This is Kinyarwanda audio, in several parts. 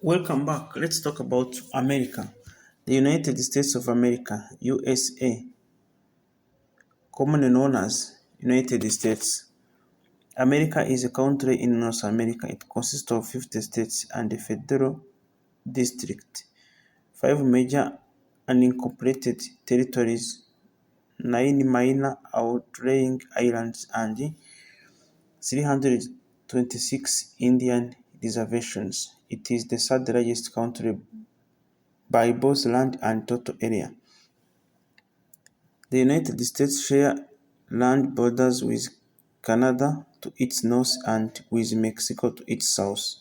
Welcome back. Let's talk about America. The United States of America, USA, commonly known as United States. America is a country in North America. It consists of 50 states and a federal district, five major unincorporated territories, nine minor outlying islands, and 326 Indian reservations. It is the third largest country by both land and total area. The United States share land borders with Canada to its north and with Mexico to its south.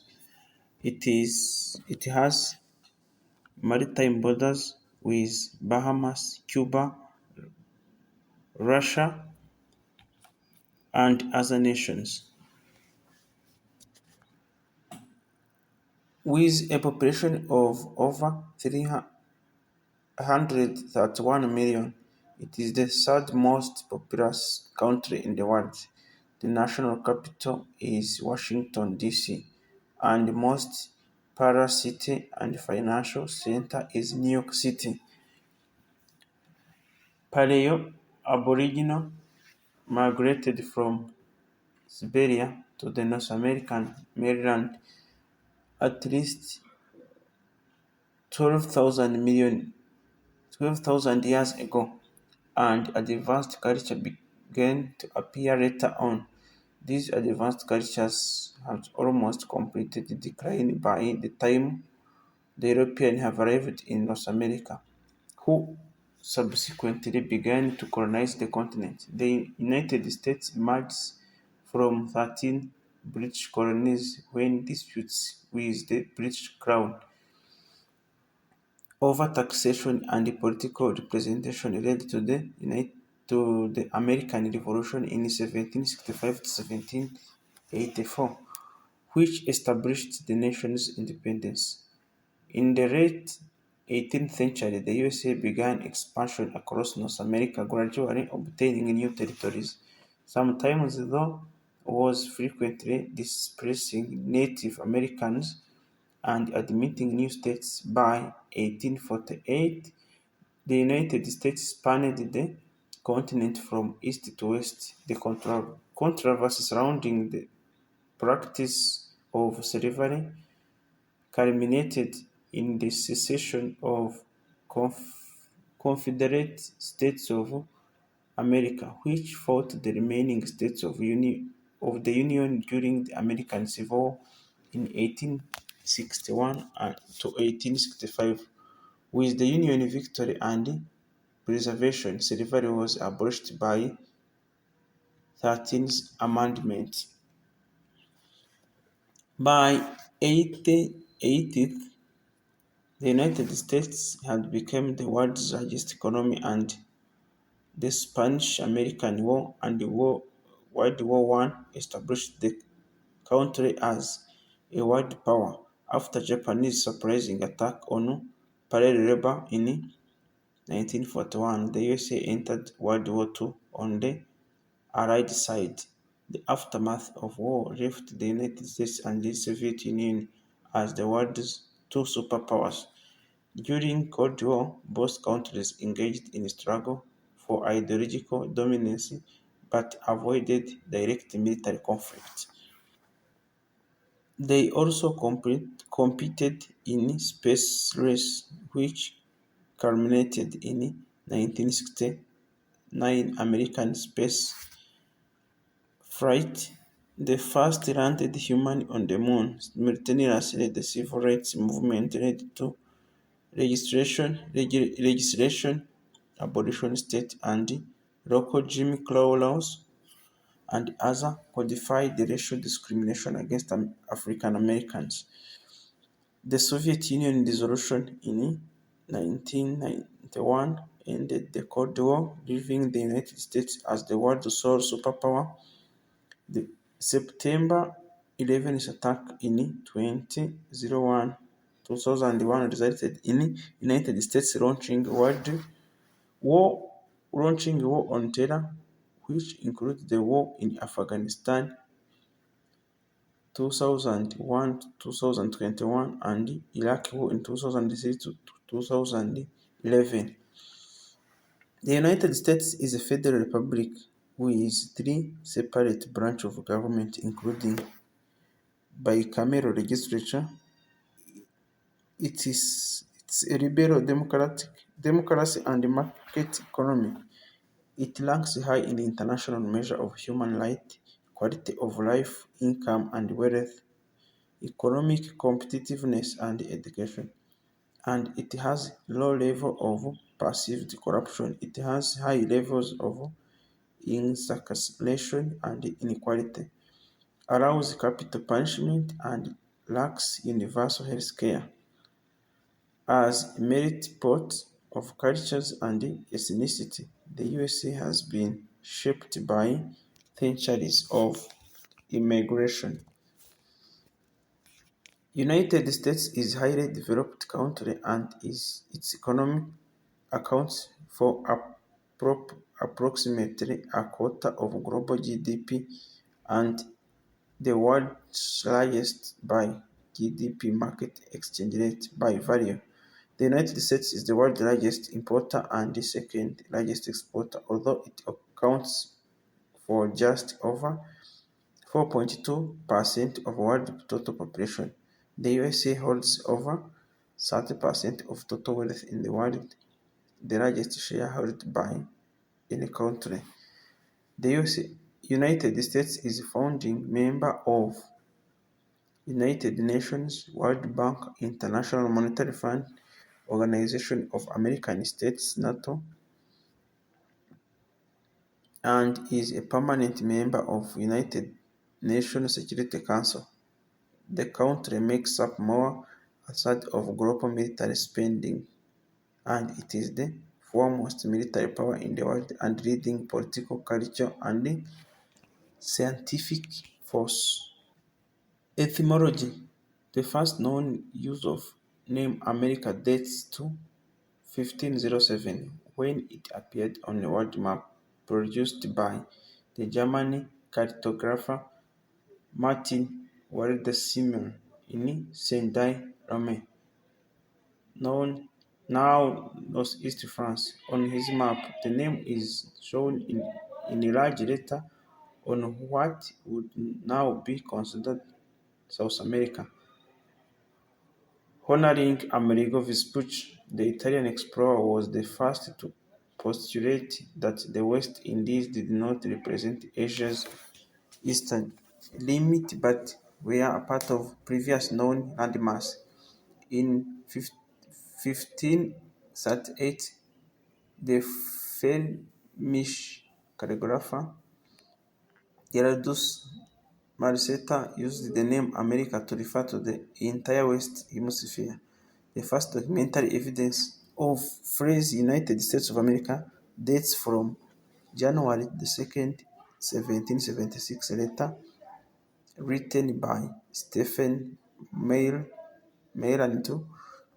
It has maritime borders with Bahamas, Cuba, Russia, and other nations. With a population of over 331 million, it is the third most populous country in the world. The national capital is Washington, D.C., and the most powerful city and financial center is New York City. Paleo-Aboriginal migrated from Siberia to the North American mainland at least 12,000 years ago, and advanced culture began to appear later on. These advanced cultures had almost completely declined by the time the Europeans have arrived in North America, who subsequently began to colonize the continent. The United States emerged from 13 British colonies when disputes with the British Crown over taxation and political representation led to the American Revolution in 1765 to 1784, which established the nation's independence. In the late 18th century, the U.S.A. began expansion across North America, gradually obtaining new territories. Sometimes, though, was frequently displacing Native Americans and admitting new states. By 1848, the United States spanned the continent from east to west. The controversy surrounding the practice of slavery culminated in the secession of Confederate States of America, which fought the remaining states of the Union during the American Civil War in 1861 to 1865. With the Union victory and preservation, slavery was abolished by 13th Amendment. By 1880, the United States had become the world's largest economy, and the Spanish-American War and World War One established the country as a world power. After Japanese surprising attack on Pearl Harbor in 1941, the USA entered World War II on the Allied side. The aftermath of war left the United States and the Soviet Union as the world's two superpowers. During Cold War, both countries engaged in a struggle for ideological dominance but avoided direct military conflict. They also competed in space race, which culminated in 1969 American space flight, the first landed human on the moon. Simultaneously, the civil rights movement led to legislation, abolition state and local Jim Crow laws, and other codified the racial discrimination against African Americans. The Soviet Union dissolution in 1991 ended the Cold War, leaving the United States as the world's sole superpower. The September 11th attack in 2001 resulted in United States war launching war on terror, which included the war in Afghanistan 2001 to 2021 and Iraq War in 2006 to 2011. The United States is a federal republic with three separate branches of government, including bicameral legislature. It's a liberal democracy and a market economy. It ranks high in the international measure of human rights, quality of life, income and wealth, economic competitiveness and education. And it has low level of perceived corruption. It has high levels of incarceration and inequality, allows capital punishment and lacks universal health care. As a melting pot of cultures and ethnicity, the USA has been shaped by centuries of immigration. United States is a highly developed country and its economy accounts for approximately a quarter of global GDP and the world's largest by GDP market exchange rate by value. The United States is the world's largest importer and the second largest exporter, although it accounts for just over 4.2% of world total population. The USA holds over 30% of total wealth in the world, the largest share held by any country. The United States is a founding member of United Nations, World Bank, International Monetary Fund, Organization of American States (NATO), and is a permanent member of United Nations Security Council. The country makes up more a third of global military spending, and it is the foremost military power in the world and leading political, culture, and scientific force. Etymology: the first known use of name America dates to 1507, when it appeared on a world map produced by the German cartographer Martin Waldseemar in Saint-Dié-Rome, now northeast France. On his map, the name is shown in a large letter on what would now be considered South America. Honoring Amerigo Vespucci, the Italian explorer, was the first to postulate that the West Indies did not represent Asia's eastern limit but were a part of previous known landmass. In 1538, the Flemish calligrapher Gerardus Marceta used the name America to refer to the entire West Hemisphere. The first documentary evidence of phrase United States of America dates from January 2nd, 1776, letter written by Stephen Maryland to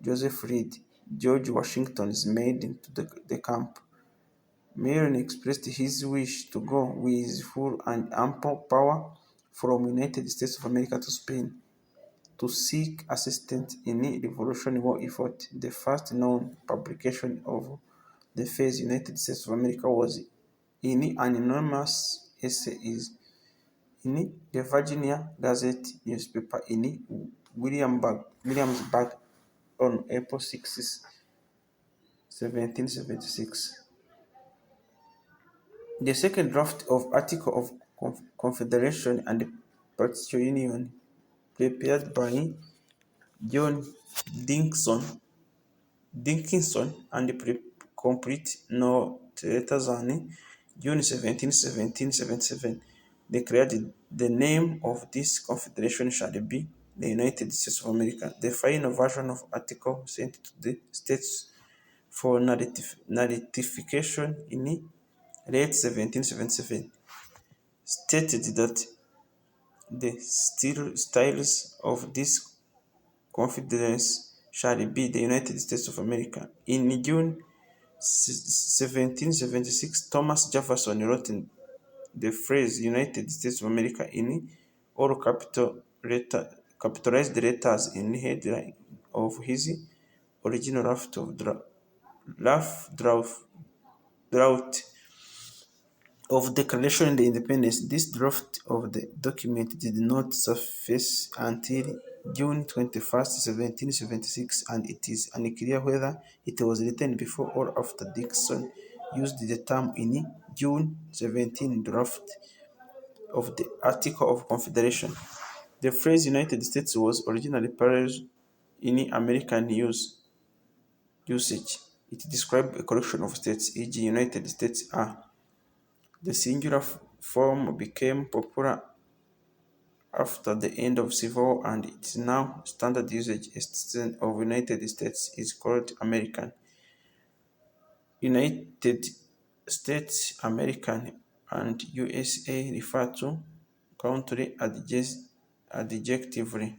Joseph Reed, George Washington's maid into the camp. Maryland expressed his wish to go with full and ample power from United States of America to Spain to seek assistance in the Revolutionary War effort. The first known publication of the phrase United States of America was in an anonymous essay in the Virginia Gazette newspaper in Williamsburg on April 6, 1776. The second draft of Article of Confederation and the Partition Union, prepared by John Dickinson, and complete no later than June 17, 1777, declared the name of this confederation shall be the United States of America. The final version of article sent to the states for ratification in late 1777 stated that the styles of this confederacy shall be the United States of America. In June 1776, Thomas Jefferson wrote the phrase United States of America in all capitalized letters in headline of his original draft of Declaration of Independence. This draft of the document did not surface until June 21st, 1776, and it is unclear whether it was written before or after Dixon used the term in June 17 draft of the Article of Confederation. The phrase United States was originally parallel in American usage. It described a collection of states, e.g., United States are. The singular form became popular after the end of Civil War and it is now standard usage. A citizen of United States is called American. United States, American, and U.S.A. refer to country adjectively.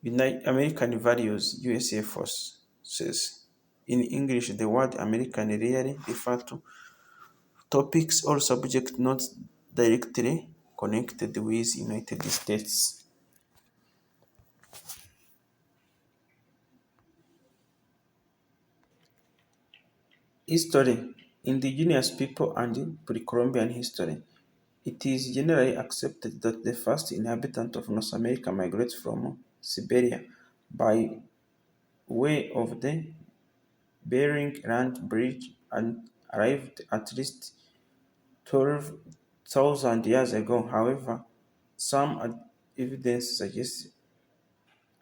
American values USA forces. In English, the word American rarely refers to topics or subjects not directly connected with United States. History. Indigenous people and pre-Columbian history. It is generally accepted that the first inhabitants of North America migrated from Siberia by way of the Bering Land Bridge and arrived at least 12,000 years ago. However, some evidence suggests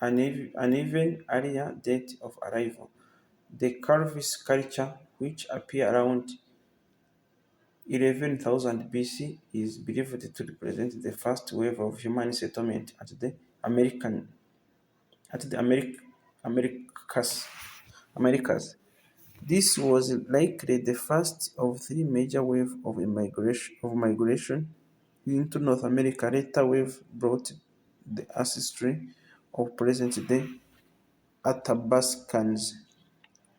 an even earlier date of arrival. The Carvis culture, which appeared around 11,000 BC, is believed to represent the first wave of human settlement American at the Americas. This was likely the first of three major waves of migration into North America. Later wave brought the ancestry of present-day Athabascans,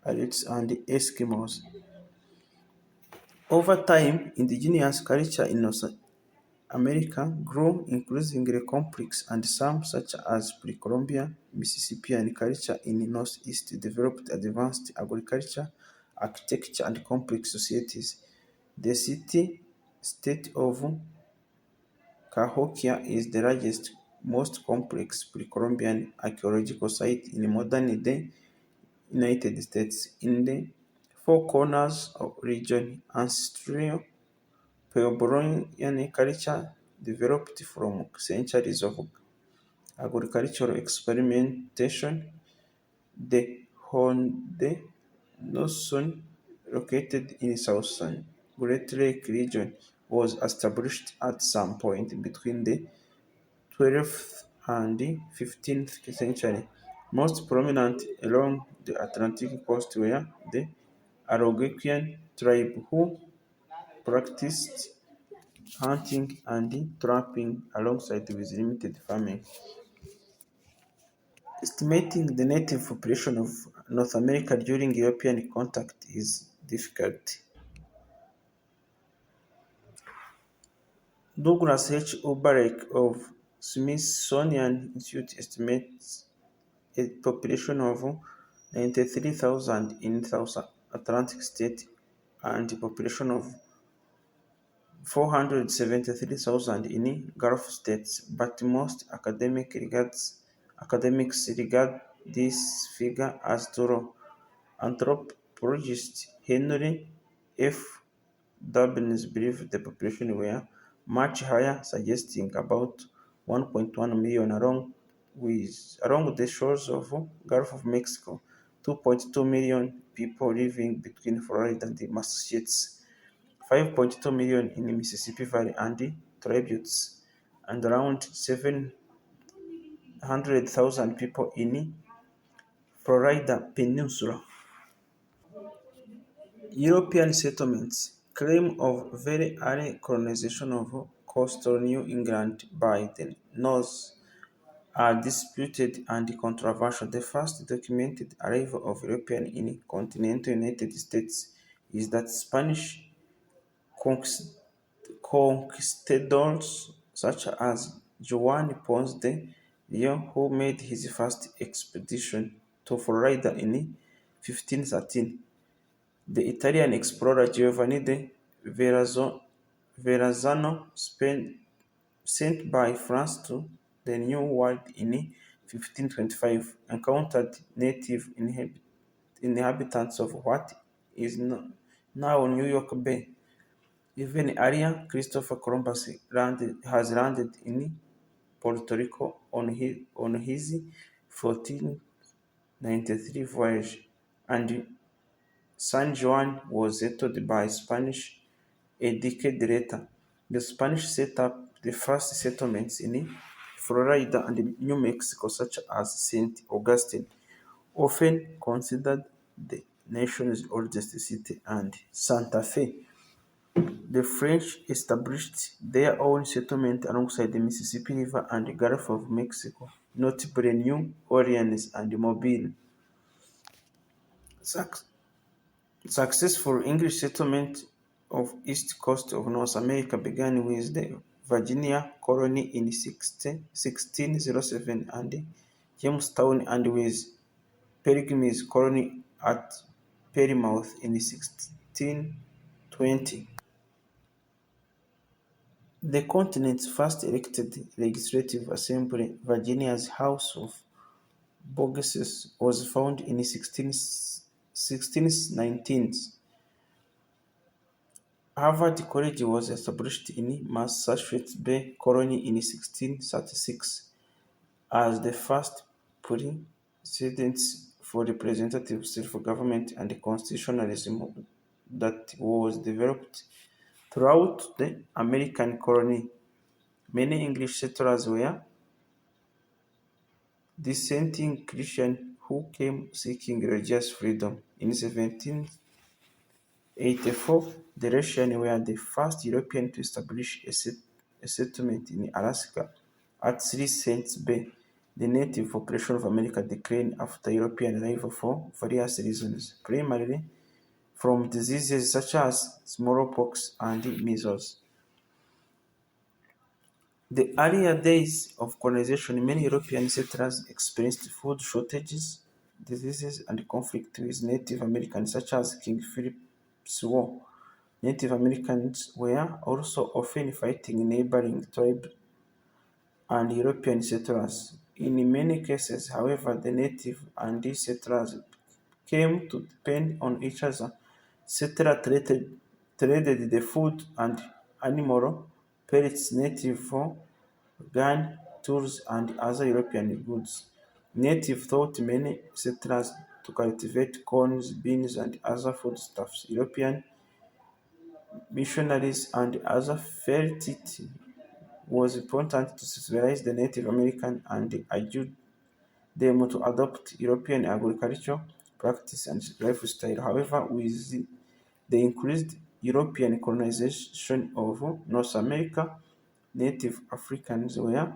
Aleuts, and Eskimos. Over time, indigenous culture in North America grew increasingly complex, and some, such as pre-Columbian Mississippian culture in the Northeast, developed advanced agriculture, architecture, and complex societies. The city-state of Cahokia is the largest, most complex pre-Columbian archaeological site in modern-day United States. In the Four Corners region, ancestral Puebloan culture developed from centuries of agricultural experimentation. The Haudenosaunee, located in southern Great Lake region, was established at some point between the 12th and 15th century. Most prominent along the Atlantic coast were the Algonquian tribe, who practiced hunting and trapping alongside with limited farming. Estimating the native population of North America during European contact is difficult. Douglas H. Oberek of Smithsonian Institute estimates a population of 93,000 in South Atlantic states and a population of 473,000 in Gulf states, but most academics regard this figure as too low. Anthropologist Henry F. Dobbins believed the population were much higher, suggesting about 1.1 million along the shores of Gulf of Mexico, 2.2 million people living between Florida and Massachusetts, 5.2 million in Mississippi Valley and tributes, and around 700,000 people in Florida Peninsula. European settlements claim of very early colonization of coastal New England by the Norse are disputed and controversial. The first documented arrival of Europeans in continental United States is that Spanish conquistadors such as Juan Ponce de Leon, who made his first expedition to Florida in 1513. The Italian explorer Giovanni de Verrazzano, sent by France to the New World in 1525, encountered native inhabitants of what is now New York Bay. Even earlier, Christopher Columbus has landed in Puerto Rico on his 1493 voyage, and San Juan was settled by Spanish a decade later. The Spanish set up the first settlements in Florida and New Mexico, such as St. Augustine, often considered the nation's oldest city, and Santa Fe. The French established their own settlement alongside the Mississippi River and the Gulf of Mexico, notably New Orleans and Mobile. Suc- Successful English settlement of east coast of North America began with the Virginia colony in 1607 and Jamestown, and with Pilgrims colony at Plymouth in 1620. The continent's first elected legislative assembly, Virginia's House of Burgesses, was founded in 1619. Harvard College was established in Massachusetts Bay Colony in 1636 as the first precedent for representative self-government and constitutionalism that was developed throughout the American colony. Many English settlers were dissenting Christians who came seeking religious freedom. In 1784, the Russians were the first Europeans to establish a settlement in Alaska at 3 Cents Bay. The native population of America declined after European arrival for various reasons, primarily from diseases such as smallpox and measles. The earlier days of colonization, many European settlers experienced food shortages, diseases, and conflict with Native Americans, such as King Philip's War. Native Americans were also often fighting neighboring tribes and European settlers. In many cases, however, the native and the settlers came to depend on each other. Settlers traded the food and animal pellets native for gun, tools, and other European goods. Native taught many settlers to cultivate corn, beans, and other foodstuffs. European missionaries and others felt it was important to civilize the Native American and urged them to adopt European agricultural practice and lifestyle. However, with the increased European colonization of North America, Native Africans were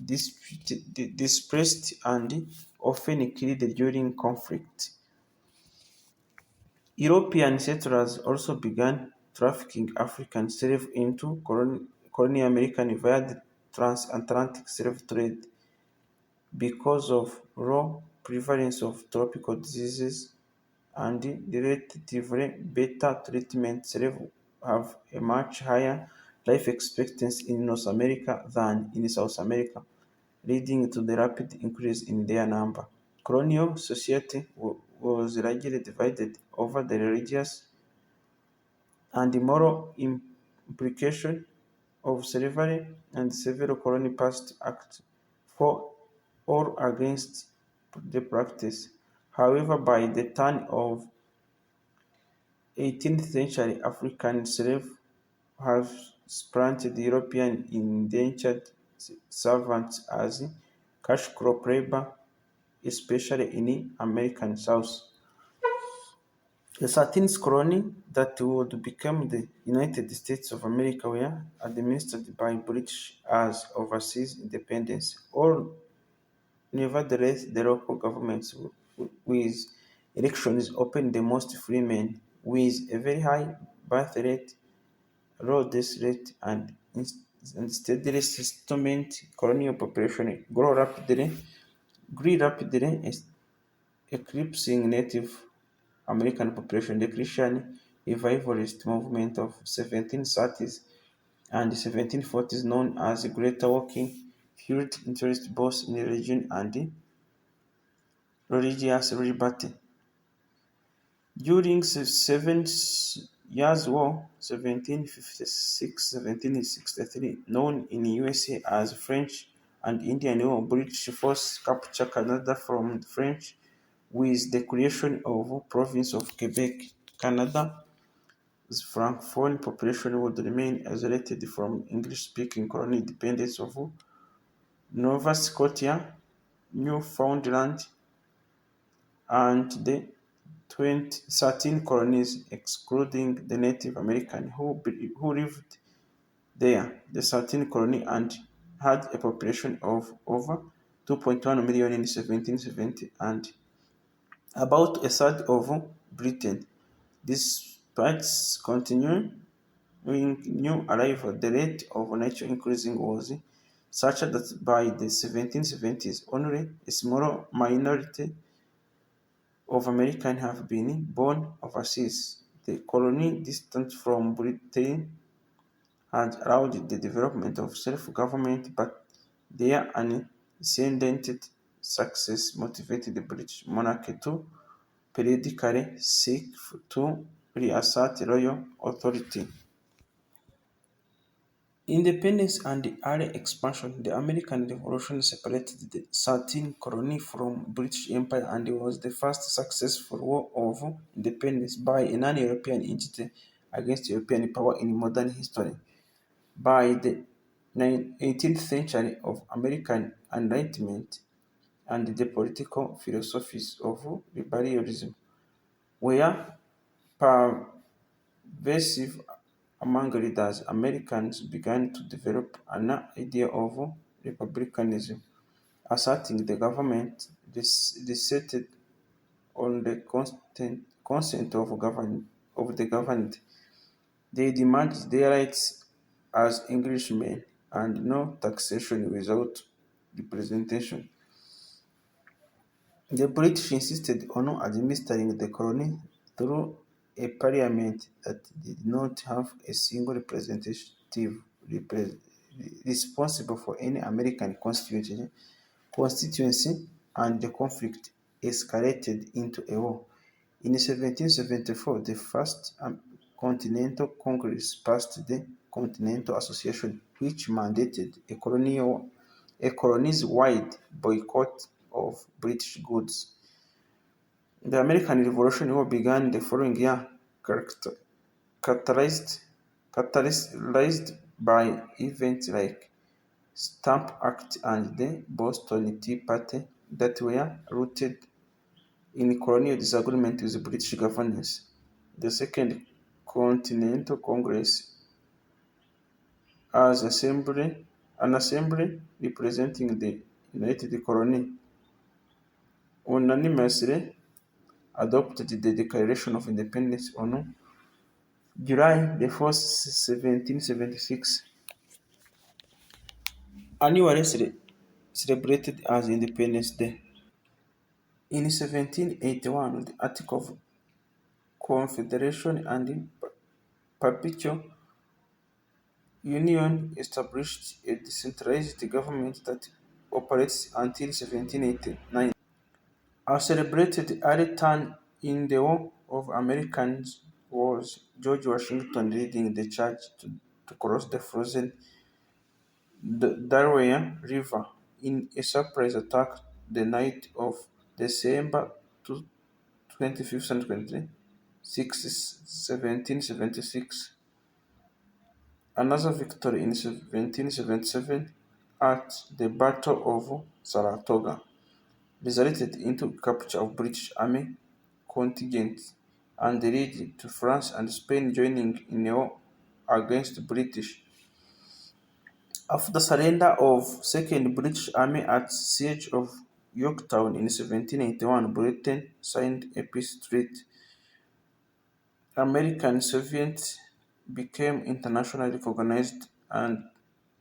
displaced and often killed during conflict. European settlers also began trafficking African slaves into colonial America via the transatlantic slave trade. Because of low prevalence of tropical diseases and the relatively better treatment, slaves have a much higher life expectancy in North America than in South America, leading to the rapid increase in their number. Colonial society was largely divided over the religious and moral implications of slavery, and several colonies passed acts for or against the practice. However, by the turn of 18th century, African slaves have supplanted European indentured servants as cash crop labor, especially in American South. The 13th colony that would become the United States of America were administered by British as overseas independence. All nevertheless, the local governments with elections opened the most free men, with a very high birth rate, low death rate, and and steadily settlement colonial population grew rapidly, eclipsing Native American population. The Christian revivalist movement of 1730s and 1740s, known as the Greater Walking, fueled interest both in religion and religious liberty. During the Seven Years' War (1756–1763), known in U.S.A. as French and Indian War, British forces captured Canada from the French with the creation of province of Quebec. Canada's francophone population would remain isolated from English-speaking colony independence of Nova Scotia, Newfoundland, and the 13 colonies, excluding the Native Americans who lived there. The 13 colony and had a population of over 2.1 million in 1770 and about a third of Britain. Despite continuing new arrival, the rate of natural increasing was such that by the 1770s only a small minority of Americans have been born overseas. The colony, distant from Britain, had allowed the development of self-government, but their unprecedented success motivated the British monarch to periodically seek to reassert royal authority. Independence and the early expansion. The American Revolution separated the 13 colony from British Empire and was the first successful war of independence by a non-European entity against European power in modern history. By the 18th century of American Enlightenment and the political philosophies of liberalism were pervasive among leaders, Americans began to develop an idea of republicanism, asserting the government decided on the consent of the governed. They demanded their rights as Englishmen and no taxation without representation. The British insisted on administering the colony through a parliament that did not have a single representative repre- responsible for any American constituency, and the conflict escalated into a war. In 1774, the First Continental Congress passed the Continental Association, which mandated a colonies-wide boycott of British goods. The American Revolutionary War began the following year, characterized characterized by events like Stamp Act and the Boston Tea Party that were rooted in colonial disagreement with the British governance. The Second Continental Congress, as an assembly representing the United Colony, unanimously adopted the Declaration of Independence on July 1st, 1776, annually celebrated as Independence Day. In 1781, the Articles of Confederation and the Perpetual Union established a decentralized government that operates until 1789. A celebrated early turn in the War of Americans was George Washington leading the charge to cross the frozen Delaware River in a surprise attack the night of December 25th, 1776. Another victory in 1777 at the Battle of Saratoga resulted into capture of British Army contingents and led to France and Spain joining in a war against British. After the surrender of Second British Army at Siege of Yorktown in 1781, Britain signed a peace treaty. American Soviets became internationally recognized and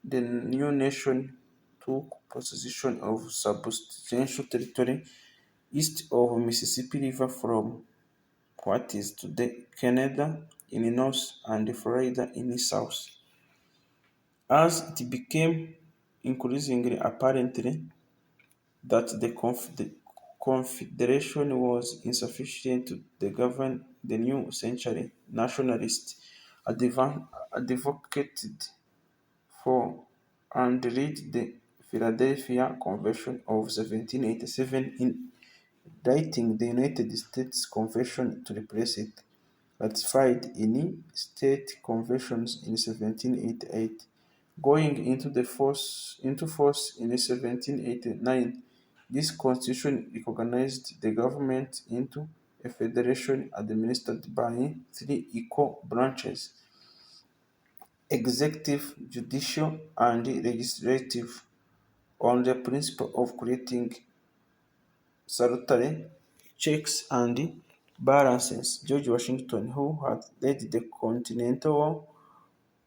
The new nation took possession of substantial territory east of Mississippi River from what is today Canada in the north and Florida in the south. As it became increasingly apparent that the Confederation was insufficient to govern the new century, nationalists advocated for and read the Philadelphia Convention of 1787 indicting the United States Convention to replace it, ratified in state conventions in 1788. Going into force in 1789, this constitution recognized the government into a federation administered by three equal branches: executive, judicial, and legislative, on the principle of creating salutary checks and balances. George Washington, who had led the Continental War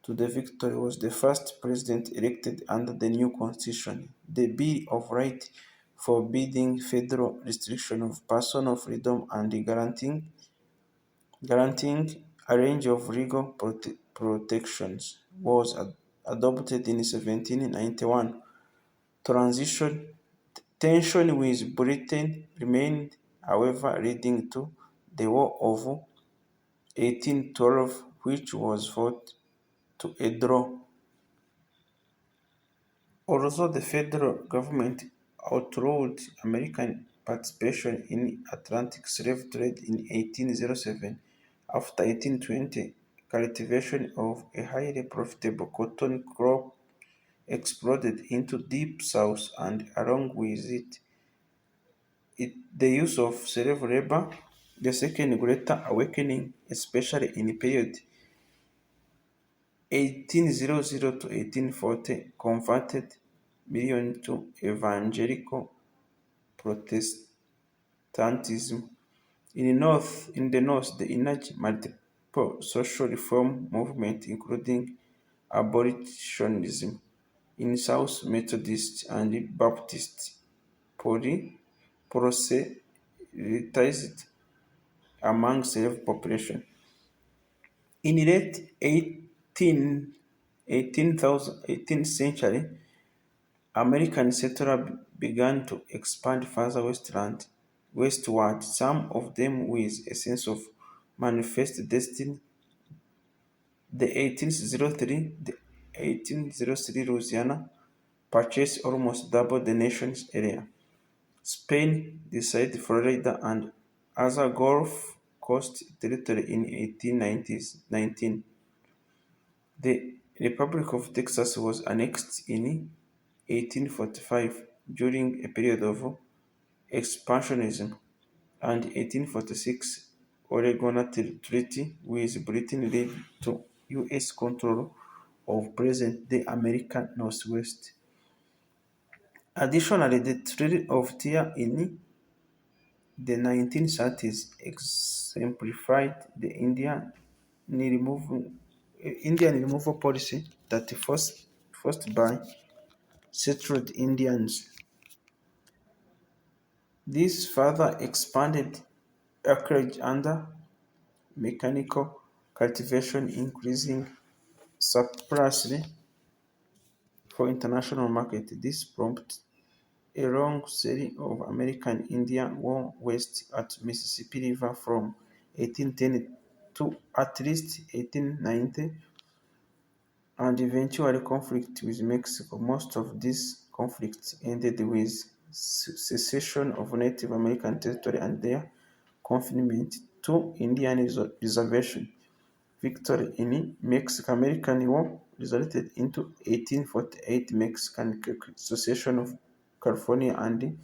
to the victory, was the first president elected under the new constitution. The Bill of Rights, forbidding federal restriction of personal freedom and guaranteeing a range of legal protections, was adopted in 1791. Transition Tension with Britain remained, however, leading to the War of 1812, which was fought to a draw. Although the federal government outlawed American participation in Atlantic slave trade in 1807, after 1820, cultivation of a highly profitable cotton crop exploded into Deep South, and along with the use of slave labor, the Second Great Awakening, especially in the period 1800 to 1840, converted millions to evangelical Protestantism. In the North, the emerged multiple social reform movements, including abolitionism. In South, Methodists and Baptists proselytized among slave population. In the late 18th century, American settlers began to expand further westward, some of them with a sense of manifest destiny. The 1803 Louisiana Purchase almost doubled the nation's area. Spain decided Florida and other Gulf Coast territory in 1819. The Republic of Texas was annexed in 1845 during a period of expansionism, and 1846 Oregon Treaty with Britain led to U.S. control of present-day American Northwest. Additionally, the Treaty of Tyre in the 1930s exemplified the Indian removal policy that forced by settled Indians. This further expanded acreage under mechanical cultivation, increasing surplus for international market. This prompted a long series of American Indian war west at Mississippi River from 1810 to at least 1890, and eventually conflict with Mexico. Most of these conflicts ended with secession of Native American territory and their confinement to Indian reservation. Victory in Mexican-American War resulted into 1848 Mexican secession of California and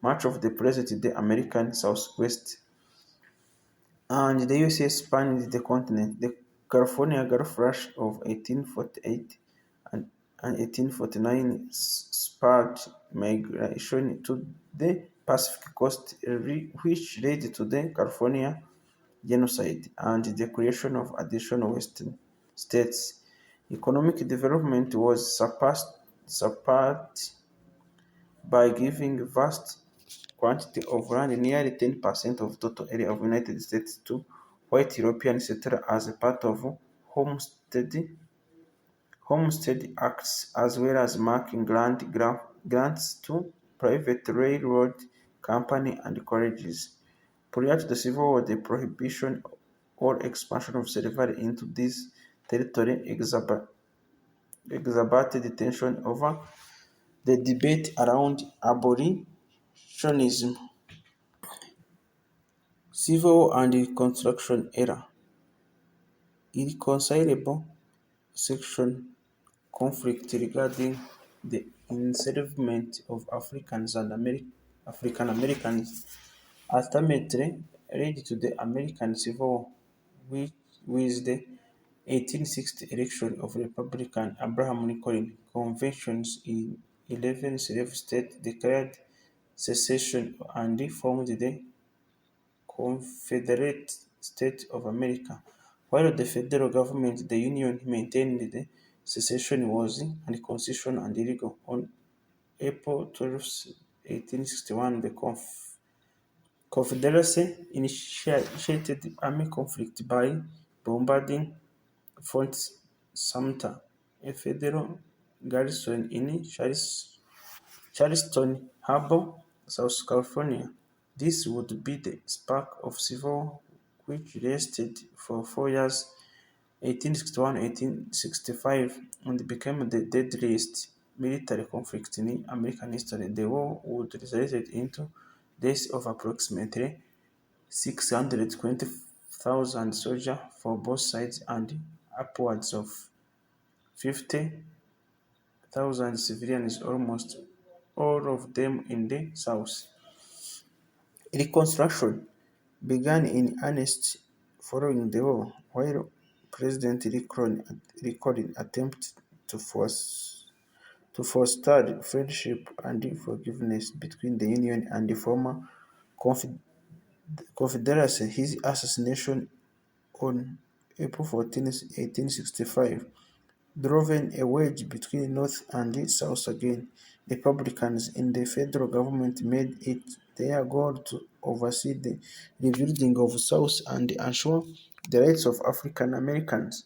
much of the present-day American Southwest, and the U.S.A. spanned the continent. The California Gulf Rush of 1848 and 1849 spurred migration to the Pacific coast, which led to the California Genocide and the creation of additional Western states. Economic development was surpassed by giving vast quantity of land, nearly 10% of total area of United States, to white European settlers as a part of homestead homestead acts, as well as making grants to private railroad company and colleges. Prior to the Civil War, the prohibition or expansion of slavery into this territory exacerbated tension over the debate around abolitionism. Civil War and Reconstruction era. Irreconcilable section conflict regarding the enslavement of Africans and African Americans ultimately led to the American Civil War, which with the 1860 election of Republican Abraham Lincoln conventions in 11 slave states declared secession and formed the Confederate States of America. While the federal government, the Union, maintained the secession was unconstitutional and illegal. On April 12, 1861, the Confederacy initiated army conflict by bombarding Fort Sumter, a federal garrison in Charleston Harbor, South Carolina. This would be the spark of civil war which lasted for 4 years, 1861-1865, and became the deadliest military conflict in American history. The war would result into deaths of approximately 620,000 soldiers for both sides and upwards of 50,000 civilians, almost all of them in the South. Reconstruction began in earnest following the war, while President Lincoln attempted to foster friendship and forgiveness between the Union and the former Confederacy. His assassination on April 14, 1865, drove a wedge between North and South again. Republicans in the federal government made it their goal to oversee the rebuilding of South and ensure the rights of African Americans.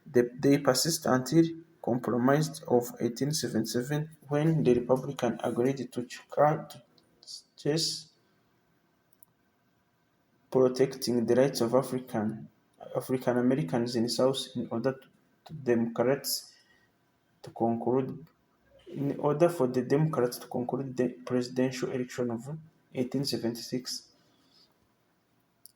They persisted until compromise of 1877, when the Republicans agreed to chase protecting the rights of African Americans in the South in order to Democrats to conclude in order for the Democrats to conclude the presidential election of 1876.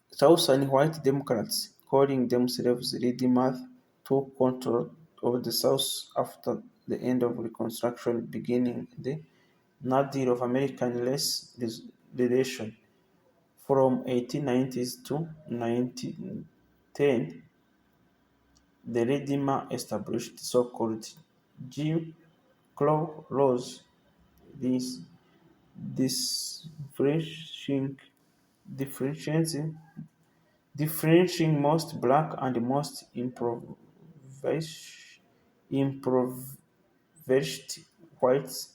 South and white Democrats, calling themselves Redeemers, took control of the South after the end of Reconstruction, beginning the Nadir of American Relation. From 1890s to 1910, the Redeemer established so-called Jim Crow laws. These differentiating differentiating differentiating most black and most impoverished whites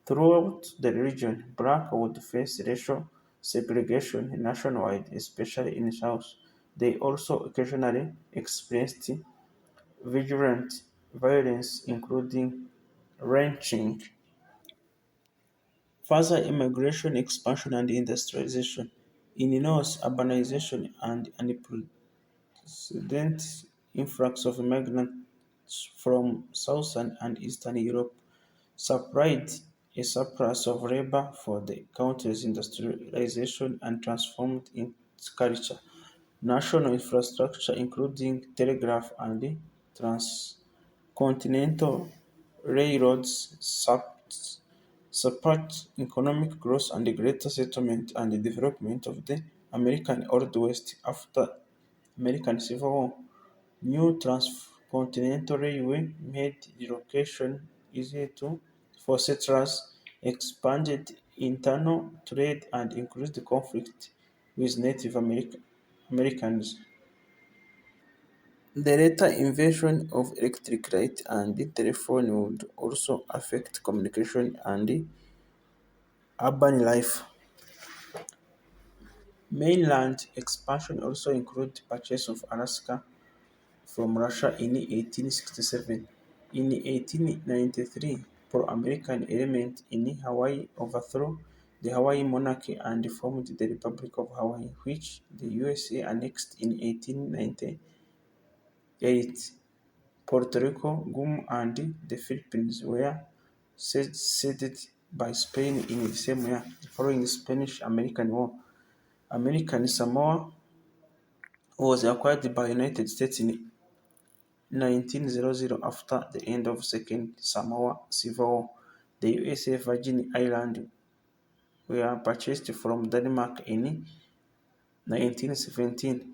throughout the region. Black would face racial segregation nationwide, especially in the South. They also occasionally experienced violent violence, including lynching. Further immigration expansion and industrialization. In the North, urbanization and unprecedented influx of migrants from Southern and Eastern Europe supplied a surplus of labor for the country's industrialization and transformed its culture. National infrastructure, including telegraph and transcontinental railroads, support economic growth and greater settlement and development of the American Old West. After American Civil War, new transcontinental railway made relocation easier for settlers, expanded internal trade, and increased conflict with Native Americans. The later invention of electric light and the telephone would also affect communication and urban life. Mainland expansion also included purchase of Alaska from Russia in 1867. In 1893, pro-American elements in Hawaii overthrew the Hawaii monarchy and formed the Republic of Hawaii, which the USA annexed in 1898. Puerto Rico, Guam, and the Philippines were ceded by Spain in the same year. Following the Spanish-American War, American Samoa was acquired by United States in 1900 after the end of Second Samoa Civil War. The U.S.A. Virgin Islands were purchased from Denmark in 1917.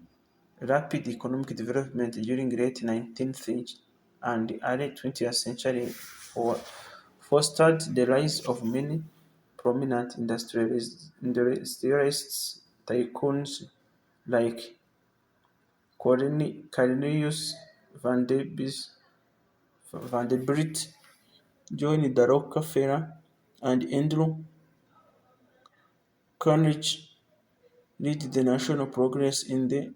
Rapid economic development during late 19th and early 20th century fostered the rise of many prominent industrialists tycoons like Cornelius Vanderbilt joined the Rockefeller and Andrew Carnegie led the national progress in the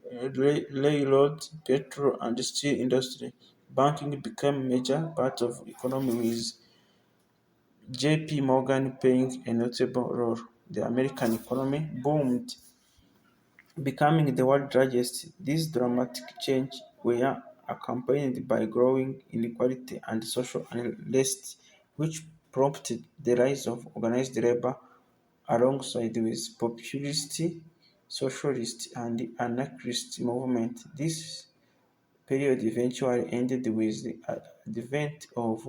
railroad, petrol, and steel industry. Banking became a major part of the economy with J. P. Morgan playing a notable role. The American economy boomed, becoming the world's largest. These dramatic changes were accompanied by growing inequality and social unrest, which prompted the rise of organized labor alongside with populist, socialist, and anarchist movements. This period eventually ended with the advent of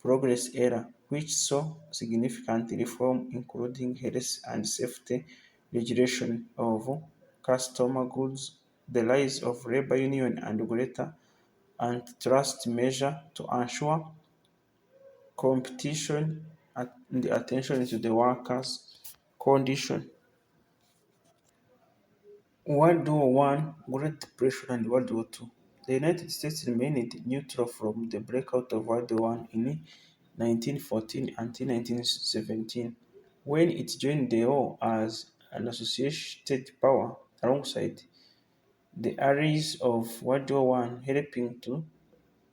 Progress Era, which saw significant reform including health and safety regulation of customer goods, the rise of labor union and greater antitrust measures to ensure competition and attention to the workers' condition. World War One, Great Depression, and World War Two. The United States remained neutral from the breakout of World War One in 1914 until 1917, when it joined the war as an associated power alongside the allies of World War One, helping to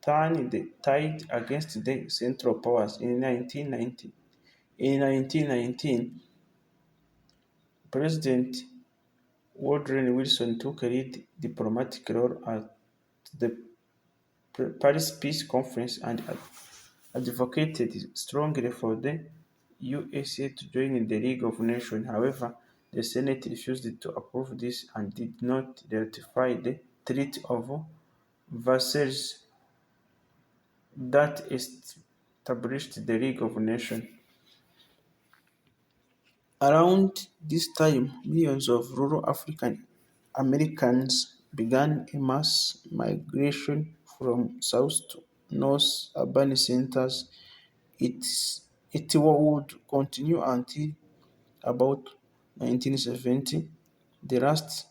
turn the tide against the Central Powers. In 1919, President Woodrow Wilson took a lead diplomatic role at the Paris Peace Conference and advocated strongly for the U.S.A. to join the League of Nations. However, the Senate refused to approve this and did not ratify the Treaty of Versailles that established the League of Nations. Around this time, millions of rural African Americans began a mass migration from south to north urban centers. It would continue until about 1970. The last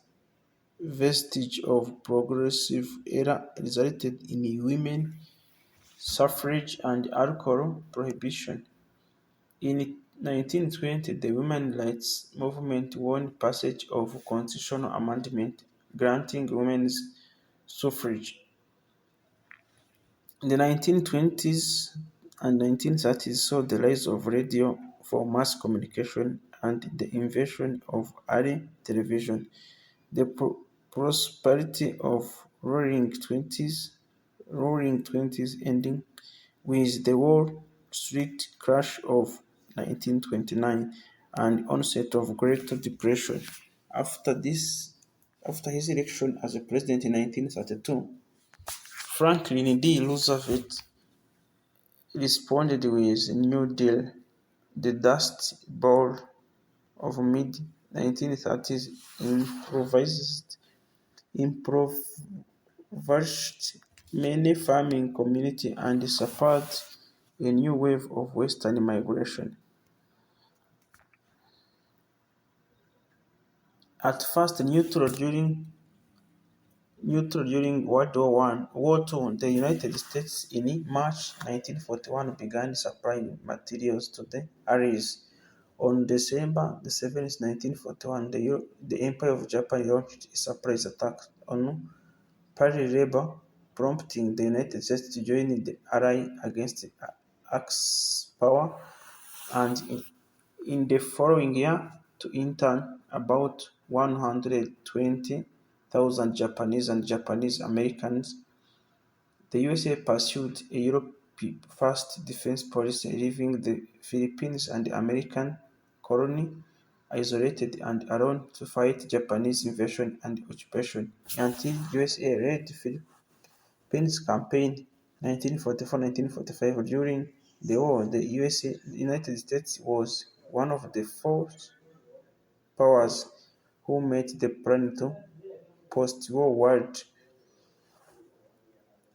vestige of progressive era resulted in women suffrage and alcohol prohibition. In 1920, the women's rights movement won passage of a constitutional amendment granting women's suffrage. The 1920s and 1930s saw the rise of radio for mass communication and the invention of early television. The prosperity of roaring 20s ending with the Wall Street crash of 1929 and onset of Great Depression. After this, after his election as a president in 1932, Franklin D. Roosevelt responded with New Deal, the Dust Bowl of mid-1930s impoverished many farming communities and spurred a new wave of Western migration. At first neutral during neutral during World War One. War Two, the United States in March 1941 began supplying materials to the Allies. On December 7, 1941, the Empire of Japan launched a surprise attack on Pearl Harbor, prompting the United States to join the Allies against Axis power, and in the following year, to intern about 120,000 Japanese and Japanese Americans. The USA pursued a Europe-first defense policy, leaving the Philippines and the American colony isolated and alone to fight Japanese invasion and occupation until USA led the Philippines Campaign 1944-1945. During the war, the United States was one of the four powers who made the plan to post-war world,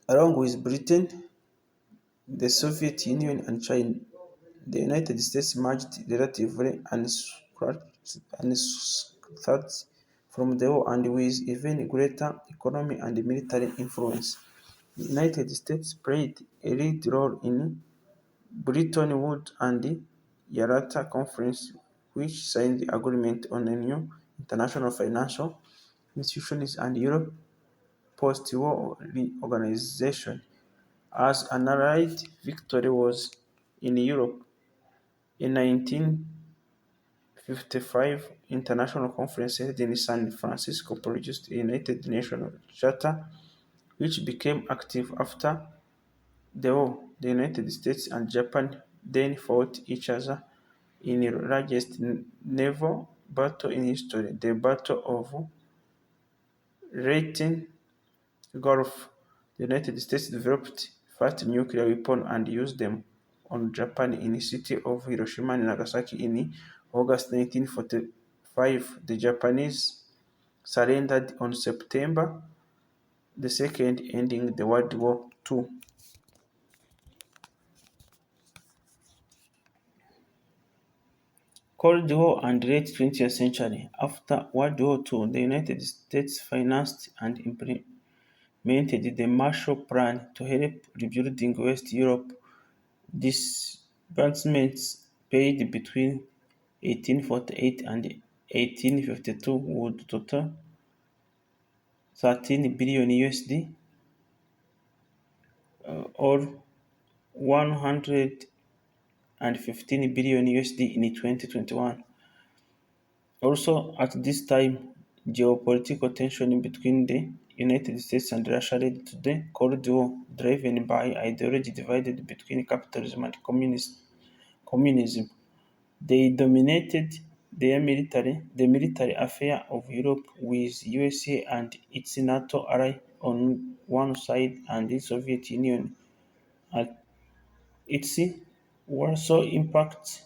along with Britain, the Soviet Union, and China. The United States emerged relatively unscathed from the war and with even greater economic and military influence. The United States played a lead role in Bretton Woods and the Yalta Conference, which signed the agreement on a new international financial institutions and Europe post-war reorganization. As an Allied victory was in Europe, a 1955 international conference held in San Francisco produced a United Nations Charter, which became active after the war. The United States and Japan then fought each other in the largest naval battle in history, the Battle of Leyte Gulf. The United States developed first nuclear weapons and used them on Japan in the city of Hiroshima and Nagasaki in August 1945. The Japanese surrendered on September 2nd, ending the World War II. Cold War and late 20th century. After World War II, the United States financed and implemented the Marshall Plan to help rebuilding West Europe. Disbursements paid between 1848 and 1852 would total 13 billion USD, or 115 billion USD in 2021. Also, at this time, geopolitical tension between the United States and Russia led to the Cold War, driven by ideology divided between capitalism and communism. They dominated the military affairs of Europe, with USA and its NATO ally on one side and the Soviet Union at its Warsaw Pact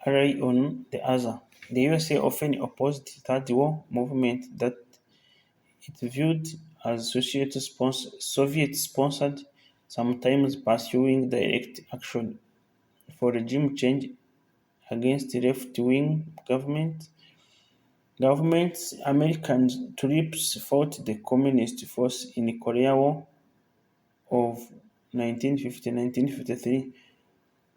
ally on the other. The USA often opposed third war movement that it viewed as Soviet-sponsored, sometimes pursuing direct action for regime change against left-wing governments. American troops fought the Communist force in Korea War of 1950-1953,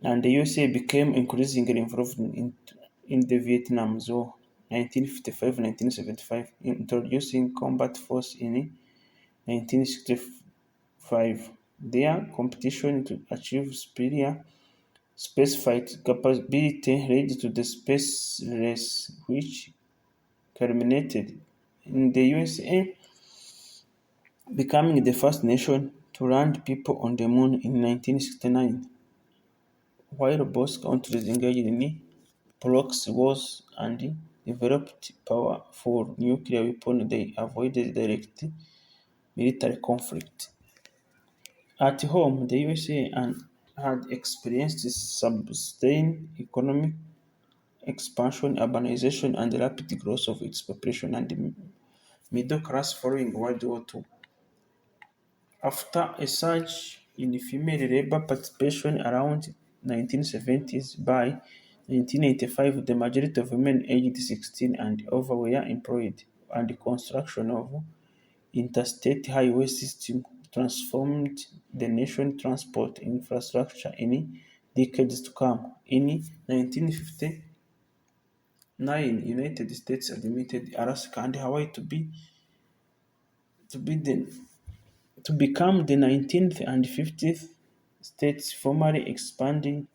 and the USA became increasingly involved in the Vietnam War 1955-1975, introducing combat force in 1965. Their competition to achieve superior spaceflight capability led to the space race, which culminated in the USA becoming the first nation to land people on the moon in 1969. While both countries engaged in proxy wars and developed powerful nuclear weapons, they avoided direct military conflict. At home, the USA had experienced sustained economic expansion, urbanization, and rapid growth of its population and middle class following World War II. After a surge in female labor participation around 1970s, by 1985 the majority of women aged 16 and over were employed. and the construction of interstate highway system transformed the nation's transport infrastructure in decades to come. In 1959, United States admitted Alaska and Hawaii to be the, to become the 19th and 50th states, formally expanding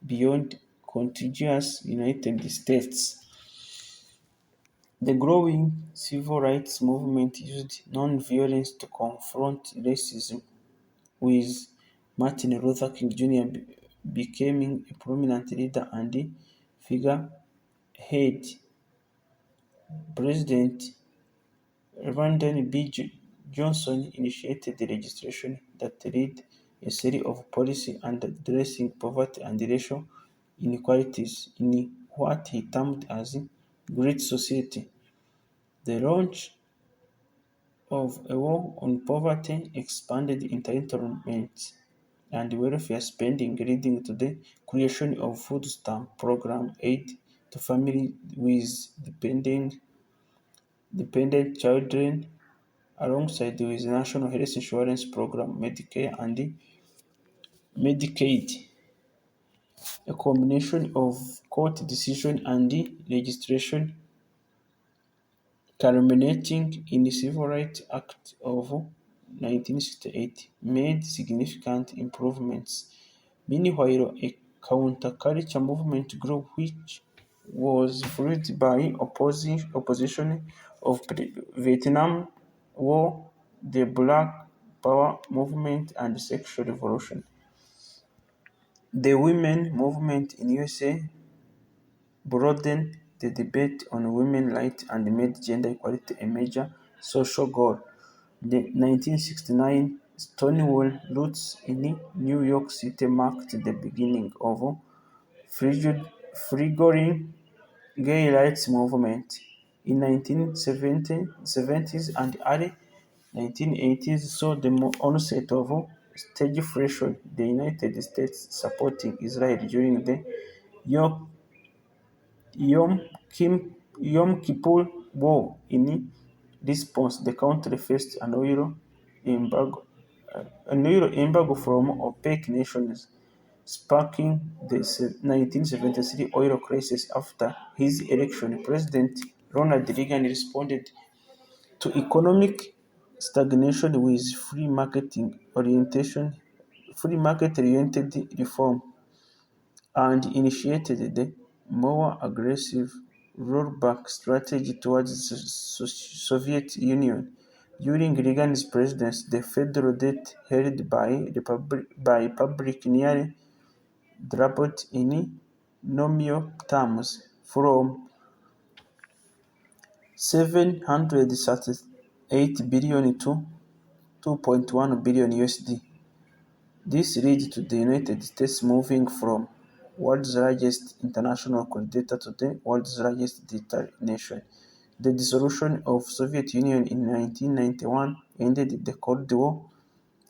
beyond contiguous United States. The growing civil rights movement used non-violence to confront racism, with Martin Luther King Jr. Becoming a prominent leader and figurehead. President Lyndon Johnson initiated the legislation that led a series of policies addressing poverty and racial inequalities in what he termed as Great Society. The launch of a war on poverty expanded entitlements and welfare spending, leading to the creation of food stamp program aid to families with dependent children, alongside with National Health Insurance Program Medicare and Medicaid. A combination of court decision and legislation culminating in the Civil Rights Act of 1968 made significant improvements. Meanwhile, a counterculture movement grew which was fueled by opposition of the Vietnam War, the Black Power movement, and the sexual revolution. The women movement in USA broadened the debate on women's rights and made gender equality a major social goal. The 1969 Stonewall riots in New York City marked the beginning of fledgling gay rights movement. In 1970s and early 1980s saw the onset of stagflation, the United States supporting Israel during the Yom Yom Kippur War. In response, the country faced embargo, an oil embargo from OPEC nations, sparking the 1973 oil crisis. After his election, President Ronald Reagan responded to economic stagnation with free market-oriented reform, and initiated the more aggressive rollback strategy towards the Soviet Union. During Reagan's presidency, the federal debt held by public nearly doubled in nominal terms from 738 billion to 2.1 billion USD. This led to the United States moving from world's largest international creditor to the world's largest debtor nation. The dissolution of Soviet Union in 1991 ended the Cold War,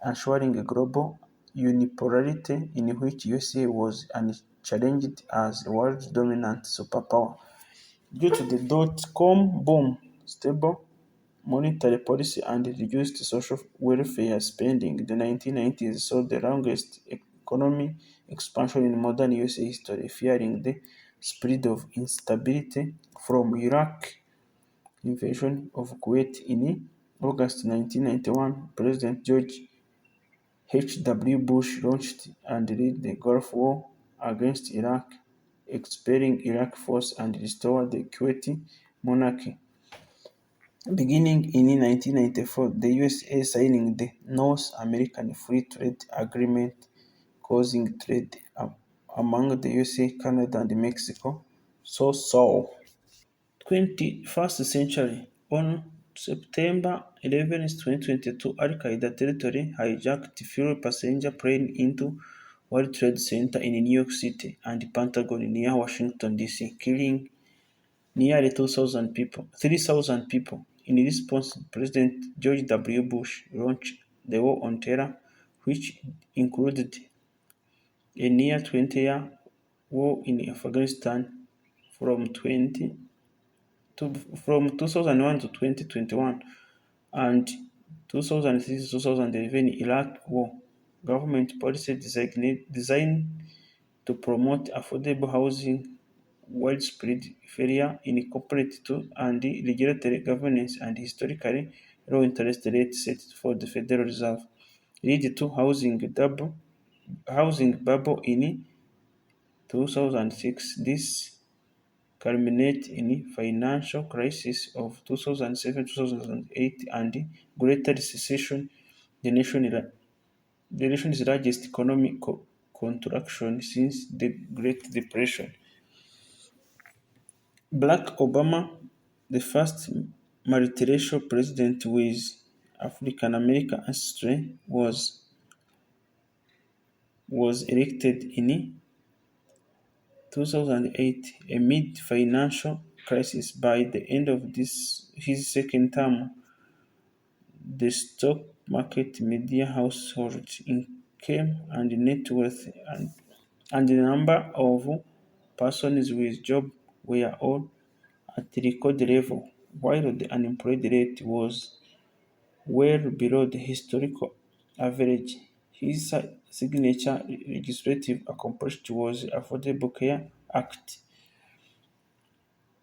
ensuring a global unipolarity in which USA was unchallenged as the world's dominant superpower. Due to the dot-com boom, stable monetary policy, and reduced social welfare spending, the 1990s saw the longest economic expansion in modern USA history, fearing the spread of instability from Iraq invasion of Kuwait. In August 1991, President George H. W. Bush launched and led the Gulf War against Iraq, expelling Iraq forces and restoring the Kuwaiti monarchy. Beginning in 1994, the U.S.A. signing the North American Free Trade Agreement, causing trade among the U.S.A., Canada, and Mexico. So. 21st century. On September 11, 2022, Al-Qaeda territory hijacked fuel passenger plane into World Trade Center in New York City and Pentagon near Washington, D.C., killing nearly 3,000 people. In response, President George W. Bush launched the War on Terror, which included a near 20-year war in Afghanistan from 20 from 2001 to 2021 and 2003 to 2011 Iraq War. Government policy designed to promote affordable housing, widespread failure incorporated and regulatory governance and historically low interest rates set for the Federal Reserve lead to housing bubble in 2006. This culminated in financial crisis of 2007-2008 and greater recession, the nation's largest economic contraction since the Great Depression. Barack Obama, the first multiracial president with African American ancestry, was elected in 2008 amid financial crisis. By the end of his second term, the stock market, media, household income, and net worth, and the number of persons with jobs were all at record level, while the unemployment rate was well below the historical average. His signature legislative accomplishment was the Affordable Care Act,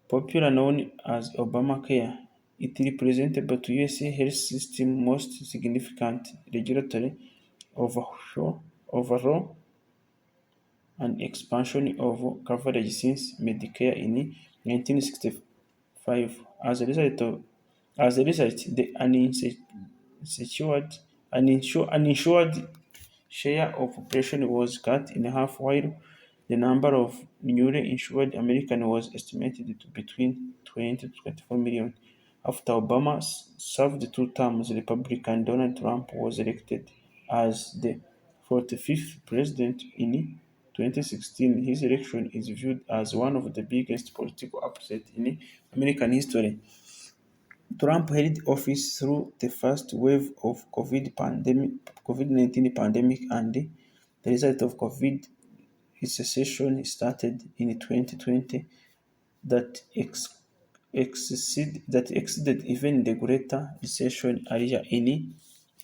popularly known as Obamacare. It represented the U.S.A. health system's most significant regulatory overhaul and expansion of coverage since Medicare in 1965. As a result, the uninsured share of population was cut in half, while the number of newly insured Americans was estimated to between 20 to 24 million. After Obama served two terms, Republican Donald Trump was elected as the 45th president in 2016. His election is viewed as one of the biggest political upsets in American history. Trump held office through the first wave of COVID-19 pandemic, and the result of COVID recession started in 2020 that exceeded even the greater recession earlier in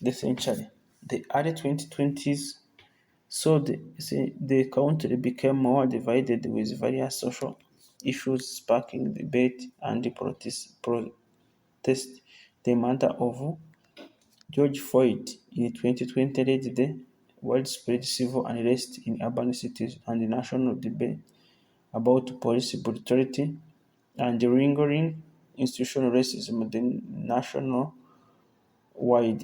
the century. The early 2020s saw the country became more divided, with various social issues sparking debate and protest. The murder of George Floyd in 2020 led the widespread civil unrest in urban cities and the national debate about police brutality and the lingering institutional racism. The nationwide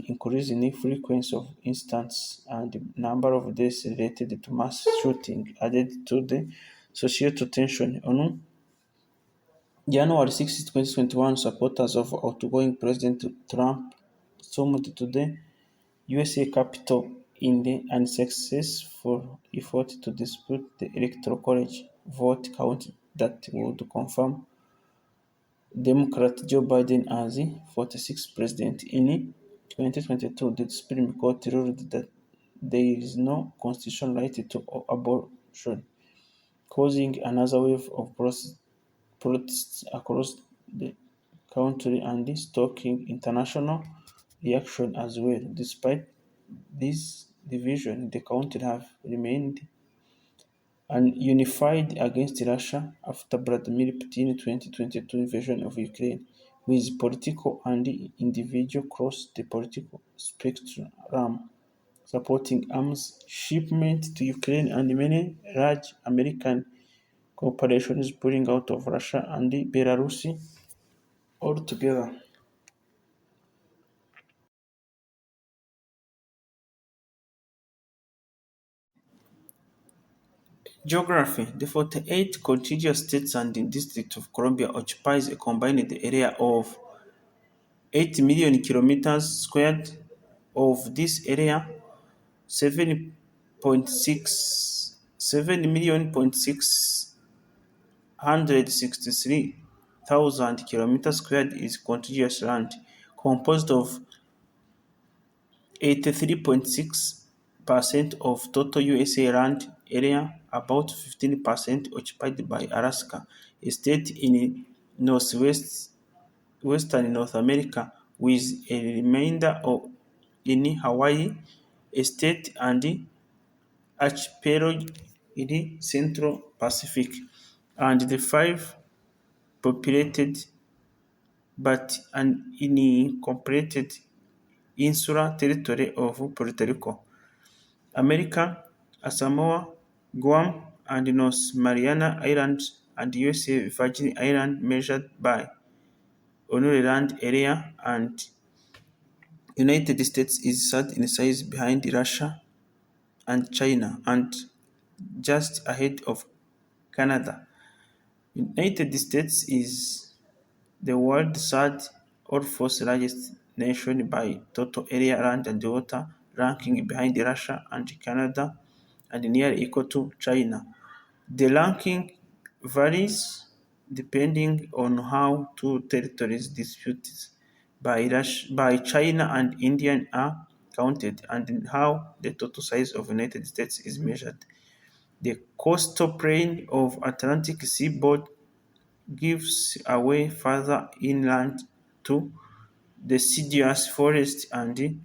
increase in the frequency of incidents and the number of deaths related to mass shooting added to the societal tension. On January 6, 2021, supporters of outgoing President Trump stormed to the U.S.A. Capitol in the unsuccessful effort to dispute the Electoral College vote count that would confirm Democrat Joe Biden as the 46th president. In 2022, the Supreme Court ruled that there is no constitutional right to abortion, causing another wave of protests across the country and stoking international reaction as well. Despite this division, the country have remained unified against Russia after Vladimir Putin's 2022 invasion of Ukraine, with political and individual cross the political spectrum supporting arms shipment to Ukraine and many large American corporations pulling out of Russia and Belarus altogether. Geography: The 48 contiguous states and the District of Columbia occupies a combined area of 8 million kilometers squared. Of this area, 7.63 kilometers squared is contiguous land, composed of 83.6% of total USA land area, about 15% occupied by Alaska, a state in northwest western North America, with a remainder in Hawaii, a state and archipelago in the Central Pacific, and the five populated but unincorporated insular territory of Puerto Rico, America, Samoa, Guam, and North Mariana Islands, and U.S.A. Virgin Islands measured by honorary land area, and United States is third in size behind Russia and China, and just ahead of Canada. United States is the world's third or fourth largest nation by total area, land and water, ranking behind Russia and Canada, and nearly equal to China. The ranking varies depending on how two territories disputed by China and India are counted, and how the total size of United States is measured. The coastal plain of Atlantic seaboard gives away further inland to deciduous forests and the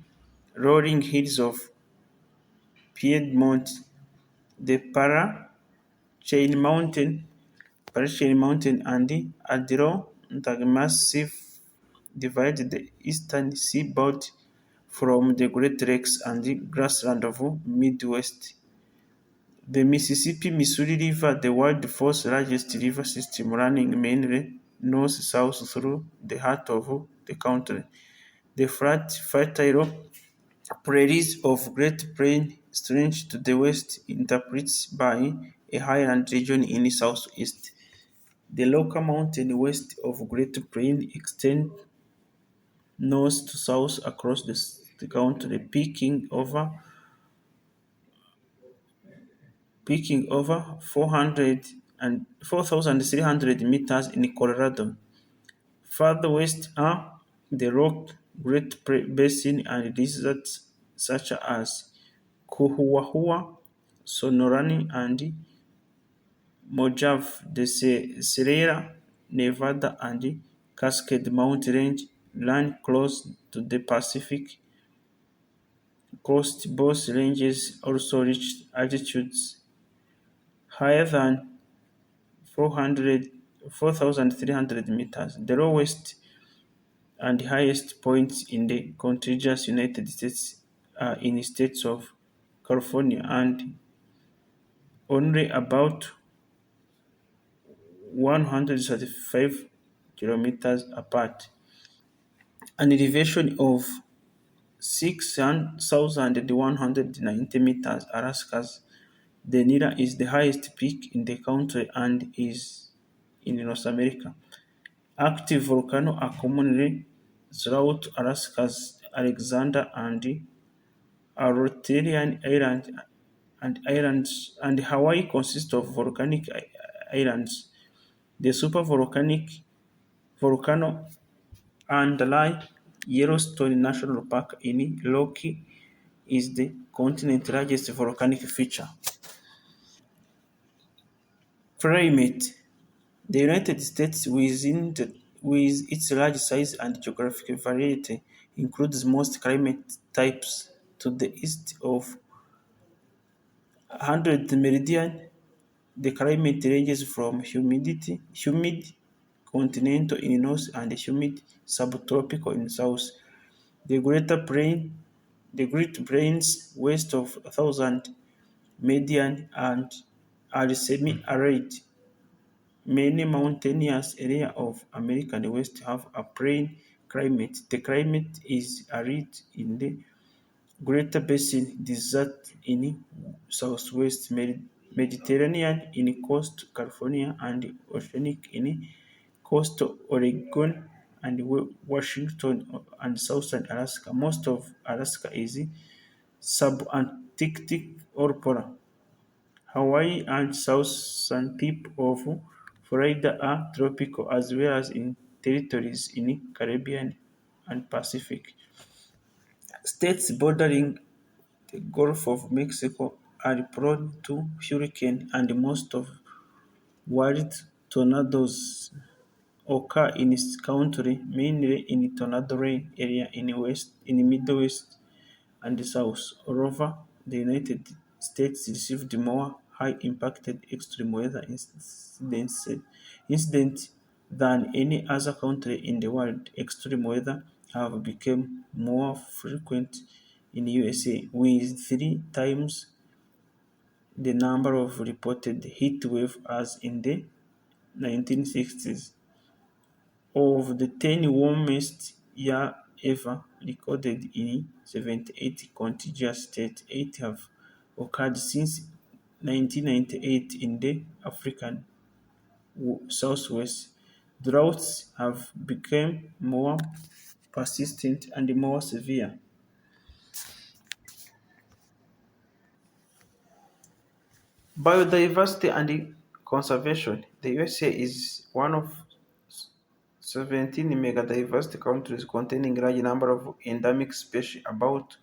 rolling hills of Piedmont. The Chain Mountain and the Adirondack Massif divide the eastern seaboard from the Great Lakes and the grassland of Midwest. The Mississippi-Missouri River, the world's fourth largest river system, running mainly north-south through the heart of the country. The flat, fertile prairies of Great Plain stretch to the west, interpreted by a highland region in the southeast. The local mountains west of Great Plain extend north to south across the country, peaking over 4,300 meters in Colorado. Further west are the Rock Great Basin and deserts such as Chihuahua, Sonoran, and Mojave. The Sierra Nevada and Cascade Mountain Range run close to the Pacific coast. Both ranges also reach altitudes higher than 4,300 meters. The lowest and highest points in the contiguous United States are in the states of California and only about 135 kilometers apart. An elevation of 6,190 meters, Alaska's Denira is the highest peak in the country and is in North America. Active volcanoes are commonly throughout Alaska's Alexander and Arotelian Island and islands, and Hawaii consists of volcanic islands. The supervolcanic volcano underlying Yellowstone National Park in Rocky is the continent's largest volcanic feature. Climate: The United States, with its large size and geographic variety, includes most climate types. To the east of 100th meridian, the climate ranges from humid continental in north and humid subtropical in south. The Great Plains west of 1000 median and are semi-arid. Many mountainous areas of American West have a plain climate. The climate is arid in the Greater Basin, desert in southwest Mediterranean in coastal California, and oceanic in coastal Oregon and Washington and southern Alaska. Most of Alaska is subantarctic or polar. Hawaii and southern tip of Florida are tropical, as well as in territories in Caribbean and Pacific. States bordering the Gulf of Mexico are prone to hurricanes and most of world tornadoes. occur in its country, mainly in tornado area in the Middle West and the South. Moreover, the United States received more high-impacted extreme weather incidents than any other country in the world. Extreme weather have become more frequent in USA, with three times the number of reported heat waves as in the 1960s. Of the 10 warmest years ever recorded in 78 contiguous states, 8 have occurred since 1998 in the African Southwest. Droughts have become more persistent and more severe. Biodiversity and conservation. The USA is one of 17 megadiversity countries containing a large number of endemic species, about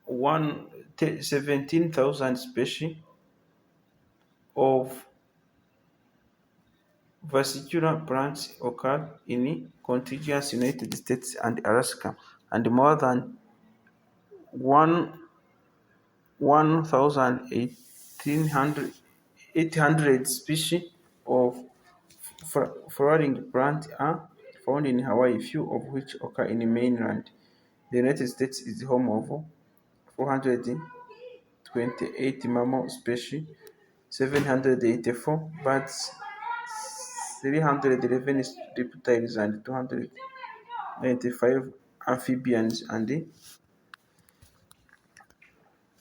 17,000 species of vesicular plants occur in contiguous United States and Alaska, and more than 1,800 species of flowering plants are found in Hawaii, few of which occur in the mainland. The United States is the home of 428 mammal species, 784 birds, 311 reptiles, and 295 amphibians, and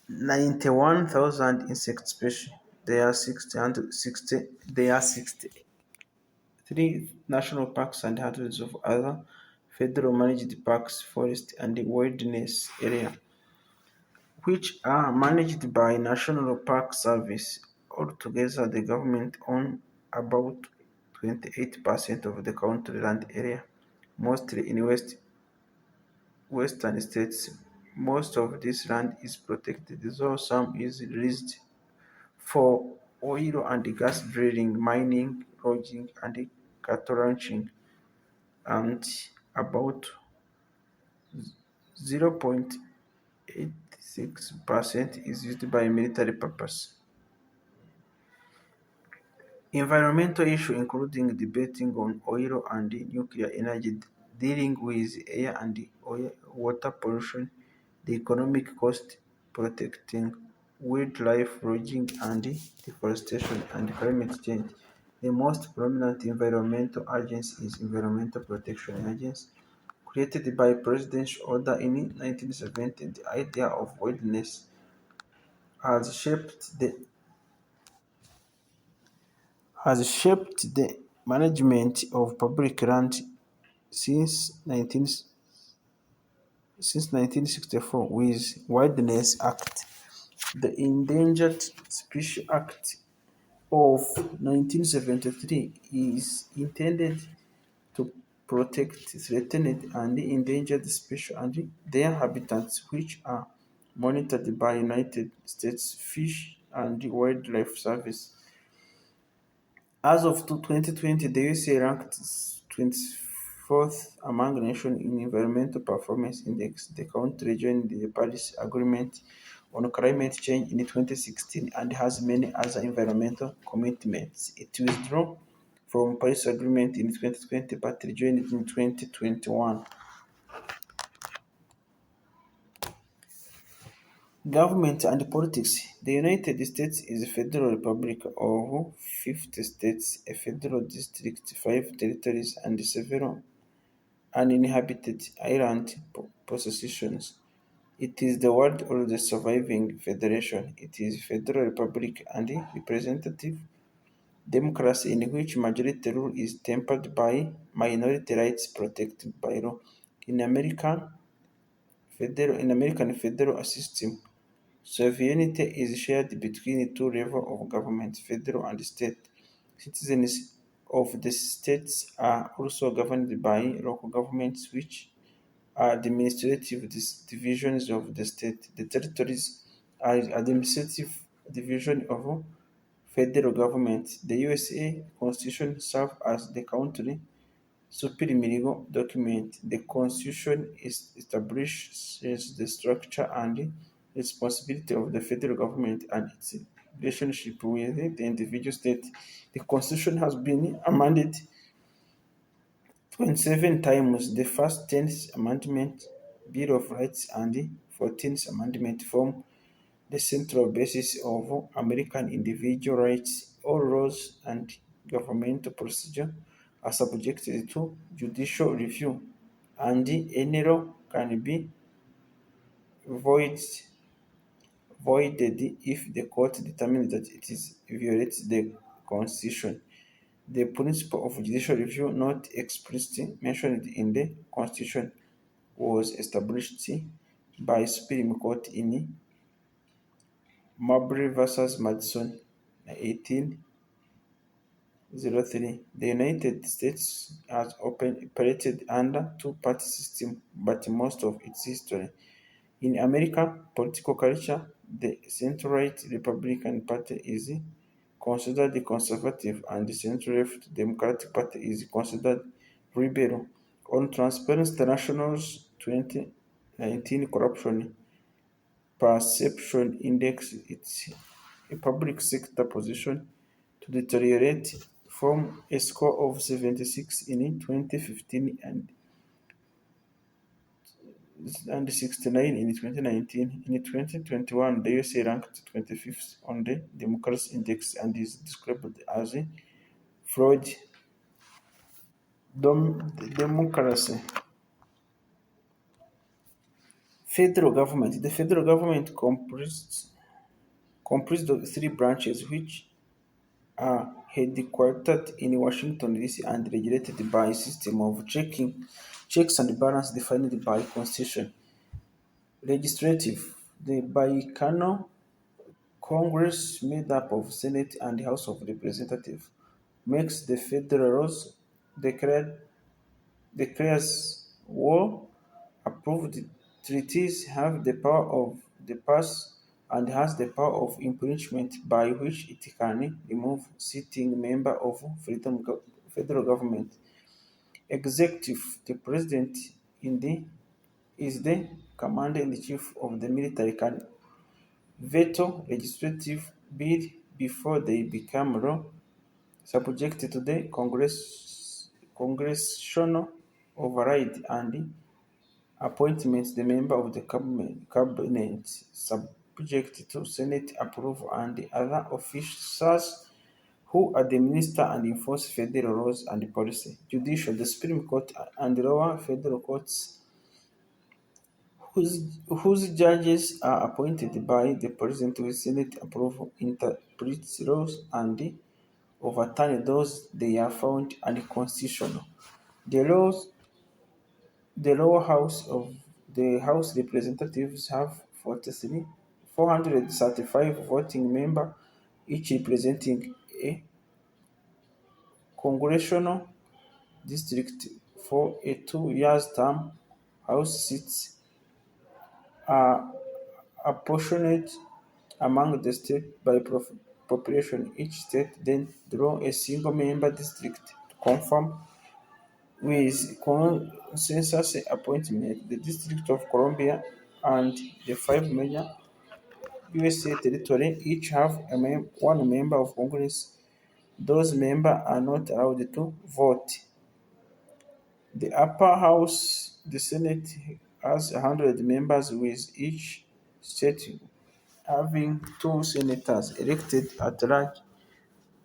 91,000 insect species. There are 63 national parks and hundreds of other federal managed parks, forests, and wilderness areas, which are managed by National Park Service. Altogether, the government owns about 28% of the country land area, mostly in western states. Most of this land is protected, though some is leased for oil and gas drilling, mining, logging, and cattle ranching, and about 0.86% is used by military purpose. Environmental issues including debating on oil and nuclear energy, dealing with air and water pollution, the economic cost, protecting wildlife, logging and deforestation, and climate change. The most prominent environmental agency is Environmental Protection Agency, created by Presidential Order in 1970. The idea of wilderness has shaped the management of public land since 19, since 1964 with Wilderness Act. The Endangered Species Act of 1973 is intended to protect threatened and endangered species and their habitats, which are monitored by United States Fish and Wildlife Service. As of 2020, the USA ranked 24th among nations in Environmental Performance Index. The country joined the Paris Agreement on climate change in 2016 and has many other environmental commitments. It withdrew from Paris Agreement in 2020 but rejoined it in 2021. Government and politics. The United States is a federal republic of 50 states, a federal district, 5 territories, and several uninhabited island possessions. It is the world's oldest surviving federation. It is a federal republic and a representative democracy in which majority rule is tempered by minority rights protected by law. In American federal system, sovereignty is shared between two levels of government, federal and state. Citizens of the states are also governed by local governments, which are administrative divisions of the state. The territories are administrative divisions of federal government. The USA Constitution serves as the country supreme legal document. The Constitution establishes the structure and responsibility of the federal government and its relationship with the individual state. The Constitution has been amended 27 times. The first 10th Amendment, Bill of Rights, and the 14th Amendment form the central basis of American individual rights. All laws and governmental procedure are subjected to judicial review, and any law can be void, voided if the court determines that it is violates the Constitution. The principle of judicial review, not explicitly mentioned in the Constitution, was established by Supreme Court in Marbury versus Madison, 1803. The United States has operated under two-party system, but most of its history. In American political culture, the center-right Republican Party is considered the conservative, and the center-left Democratic Party is considered liberal. On Transparency International's 2019 corruption perception index, its a public sector position to deteriorate from a score of 76 in 2015 and 69 in 2019. In 2021, the USA ranked 25th on the Democracy Index and is described as a flawed democracy. Federal government. The federal government comprised of three branches, which are headquartered in Washington, D.C. and regulated by a system of checks and balances defined by Constitution. Legislative. The bicameral Congress, made up of Senate and House of Representatives, makes the federal laws, declares war, approved treaties, have the power of the pass, and has the power of impeachment by which it can remove sitting member of federal government. Executive, the president in the is the commander-in-chief of the military, can veto legislative bill before they become law, subject to the congressional override and appointments. The member of the cabinet subject to Senate approval and other officers who administer and enforce federal laws and policy. Judicial, the Supreme Court and lower federal courts whose judges are appointed by the President with Senate approval, interpret laws and overturn those they are found unconstitutional. The laws, the lower house of the House Representatives have 43, 435 voting members, each representing a congressional district for a 2 year term. House seats are apportioned among the states by population. Each state then draw a single member district to conform with consensus appointment. The District of Columbia and the five major USA territories each have one member of Congress. Those members are not allowed to vote. The upper house, the Senate, has 100 members, with each state having two senators elected at large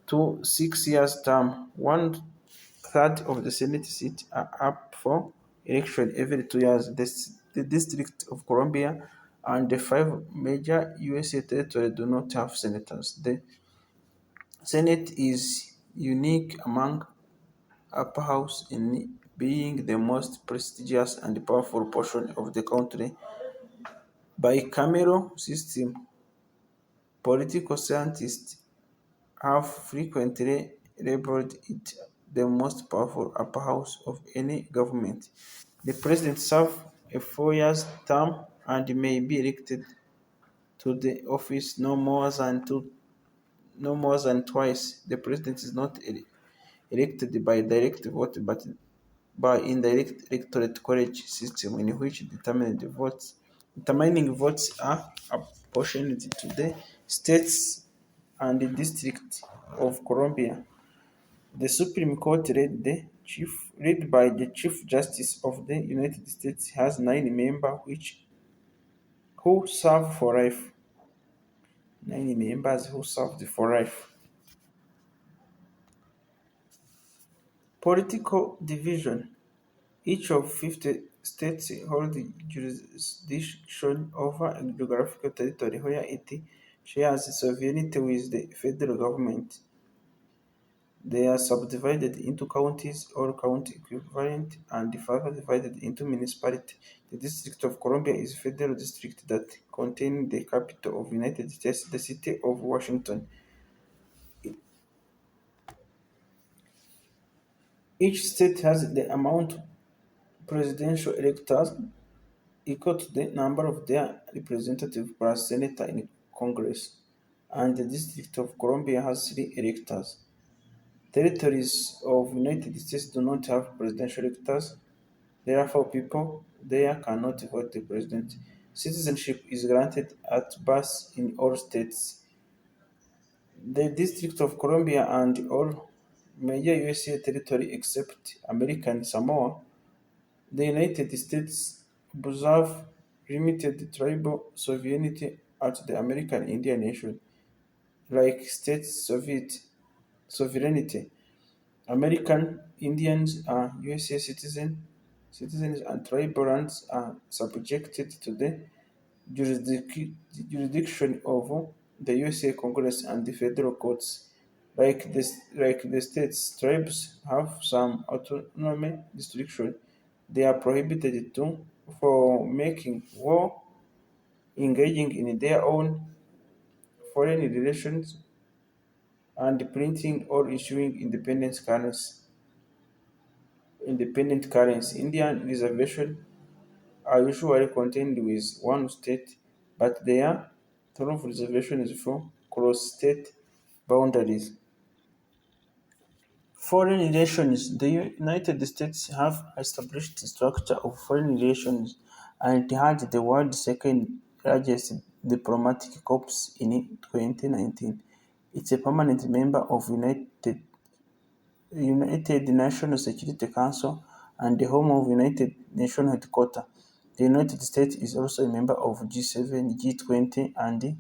to 6 year term. One third of the Senate seats are up for election every 2 years. The District of Columbia and the five major USA territories do not have senators. The Senate is unique among upper house in being the most prestigious and powerful portion of the country. Bicameral system. Political scientists have frequently labeled it the most powerful upper house of any government. The president serves a 4 year term and may be elected to the office no more than no more than twice. The president is not elected by direct vote but by indirect electorate college system in which determining votes are apportioned to the states and the District of Columbia. The Supreme Court, led by the Chief Justice of the United States, has 9 members who serve for life. 9 members who served for life. Political division. Each of 50 states holds jurisdiction over a geographical territory where it shares sovereignty with the federal government. They are subdivided into counties or county equivalent and further divided into municipalities. The District of Columbia is a federal district that contains the capital of the United States, the city of Washington. Each state has the amount of presidential electors equal to the number of their representatives plus senator in Congress, and the District of Columbia has 3 electors. Territories of United States do not have presidential electors. Therefore, people there cannot vote the president. Citizenship is granted at birth in all states. The District of Columbia and all major U.S.A. territory except American Samoa, the United States observe limited tribal sovereignty at the American Indian Nation, like state sovereignty. American Indians are U.S.A. citizens and tribal lands are subjected to the jurisdiction of the U.S.A. Congress and the federal courts. Like the states, tribes have some autonomy restriction. They are prohibited for making war, engaging in their own foreign relations, and printing or issuing independent currency. Indian reservations are usually contained with one state, but there are 12 reservations for cross-state boundaries. Foreign relations. The United States have established a structure of foreign relations and it had the world's second largest diplomatic corps in 2019. It's a permanent member of United Nations Security Council and the home of United Nations headquarters. The United States is also a member of G7, G20, and the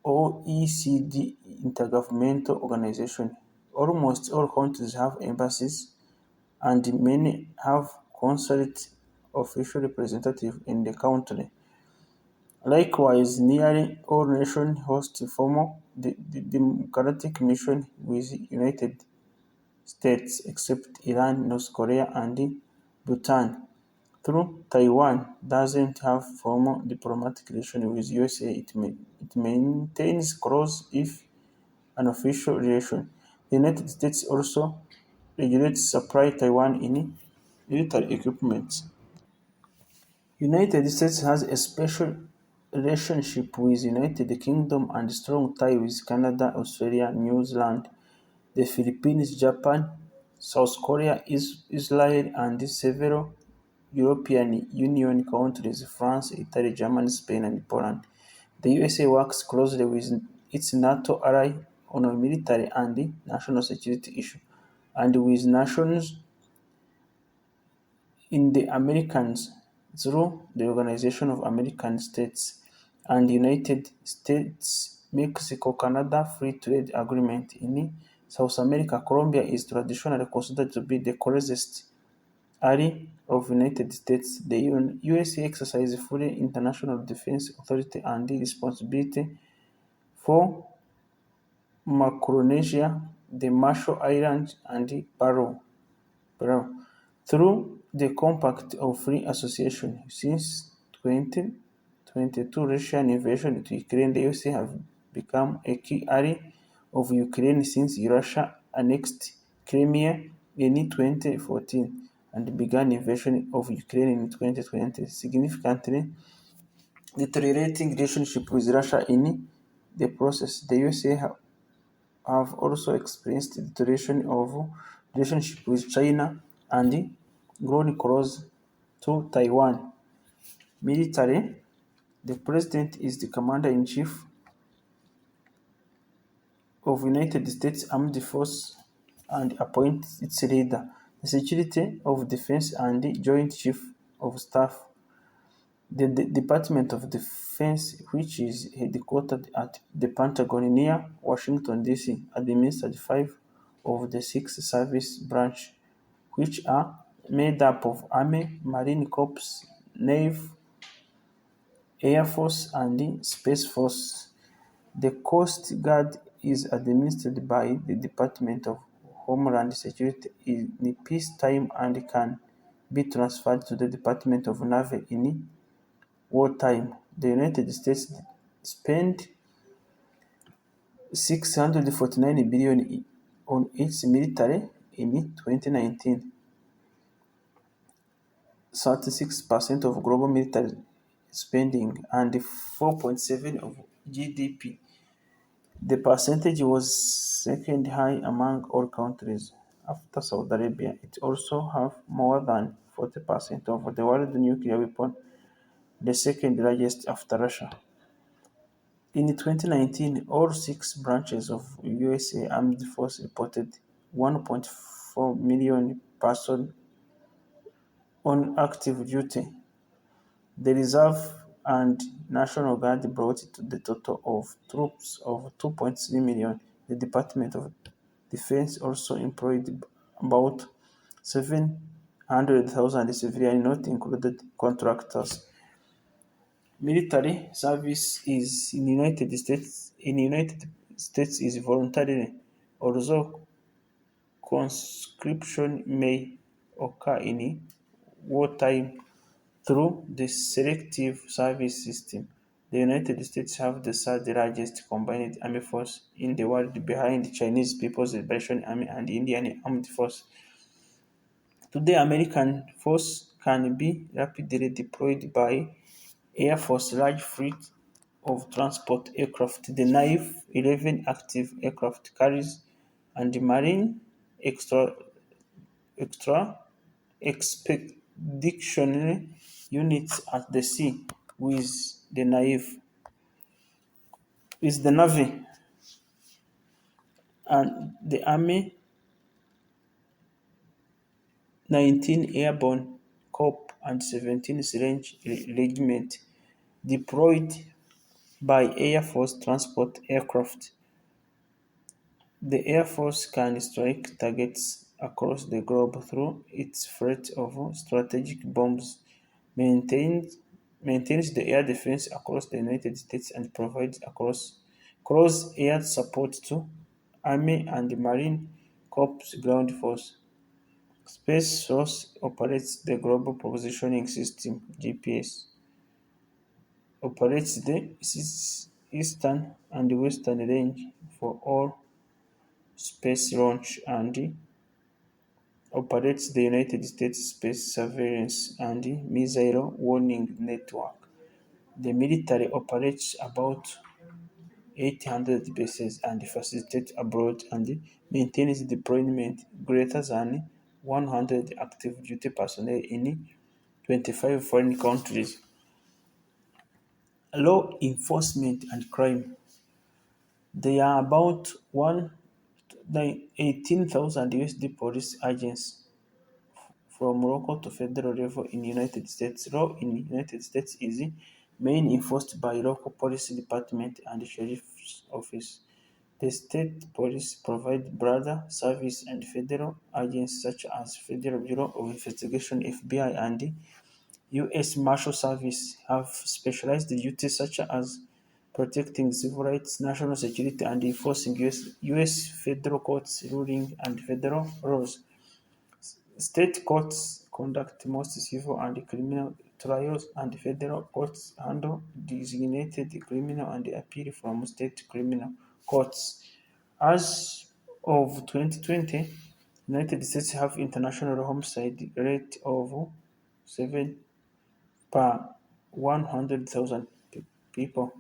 OECD intergovernmental organization. Almost all countries have embassies, and many have consulate official representatives in the country. Likewise, nearly all nations host formal democratic missions with United States except Iran, North Korea, and Bhutan. Though Taiwan doesn't have formal diplomatic relations with U.S.A, it maintains close, if unofficial, relations. The United States also regulates supply Taiwan in military equipment. United States has a special relationship with United Kingdom and strong ties with Canada, Australia, New Zealand, the Philippines, Japan, South Korea, Israel, and several European Union countries France, Italy, Germany, Spain, and Poland. The USA works closely with its NATO ally on military and national security issues, and with nations in the Americas through the Organization of American States and United States-Mexico-Canada Free Trade Agreement. In South America, Colombia is traditionally considered to be the closest ally of the United States. The USA exercises full international defense authority and responsibility for Micronesia, the Marshall Islands, and Peru. Through the Compact of Free Association. Since 2022 Russian invasion into Ukraine, the USA have become a key ally of Ukraine since Russia annexed Crimea in 2014 and began invasion of Ukraine in 2020, significantly deteriorating relationship with Russia in the process. The USA have also experienced deterioration of relationship with China and grown close to Taiwan. Military, the president is the commander-in-chief of United States Armed Forces and appoints its leader, the Secretary of Defense and the Joint Chief of Staff. The Department of Defense, which is headquartered at the Pentagon near Washington, D.C., administers five of the six service branches, which are made up of Army, Marine Corps, Navy, Air Force, and the Space Force. The Coast Guard is administered by the Department of Homeland Security in peacetime and can be transferred to the Department of Navy in wartime. The United States spent $649 billion on its military in 2019, 36% of global military spending and 4.7 of GDP. The percentage was second high among all countries. After Saudi Arabia, it also have more than 40% of the world nuclear weapon, the second largest after Russia. In 2019, all six branches of U.S.A. Armed Forces reported 1.4 million persons on active duty. The Reserve and National Guard brought it to the total of troops of 2.3 million. The Department of Defense also employed about 700,000 civilians, not included contractors. Military service is in the United States is voluntary, although conscription may occur in wartime through the selective service system. The United States have the third largest combined army force in the world behind Chinese People's Liberation Army and Indian Armed Force. Today, American force can be rapidly deployed by Air Force large fleet of transport aircraft, the Navy 11 active aircraft carriers, and the Marine extra, extra expeditionary units at the sea with the Navy and the Army 19 Airborne Corps and 17 Range Regiment deployed by Air Force transport aircraft. The Air Force can strike targets across the globe through its fleet of strategic bombs, maintains maintains the air defense across the United States, and provides close air support to Army and Marine Corps ground force. Space Force operates the Global Positioning System (GPS), operates the eastern and western range for all space launch, and operates the United States Space Surveillance and Missile Warning Network. The military operates about 800 bases and facilitates abroad and maintains deployment greater than 100 active duty personnel in 25 foreign countries. Law enforcement and crime. There are about 18,000 USD police agents from local to federal level in the United States. Law in the United States is mainly enforced by local police department and sheriff's office. The state police provide broader service, and federal agents such as Federal Bureau of Investigation (FBI) and U.S. Marshal Service have specialized duties such as protecting civil rights, national security, and enforcing U.S. federal courts ruling and federal laws. State courts conduct most civil and criminal trials, and federal courts handle designated criminal and appeal from state criminal courts. As of 2020, United States have international homicide rate of 7 per 100,000 people.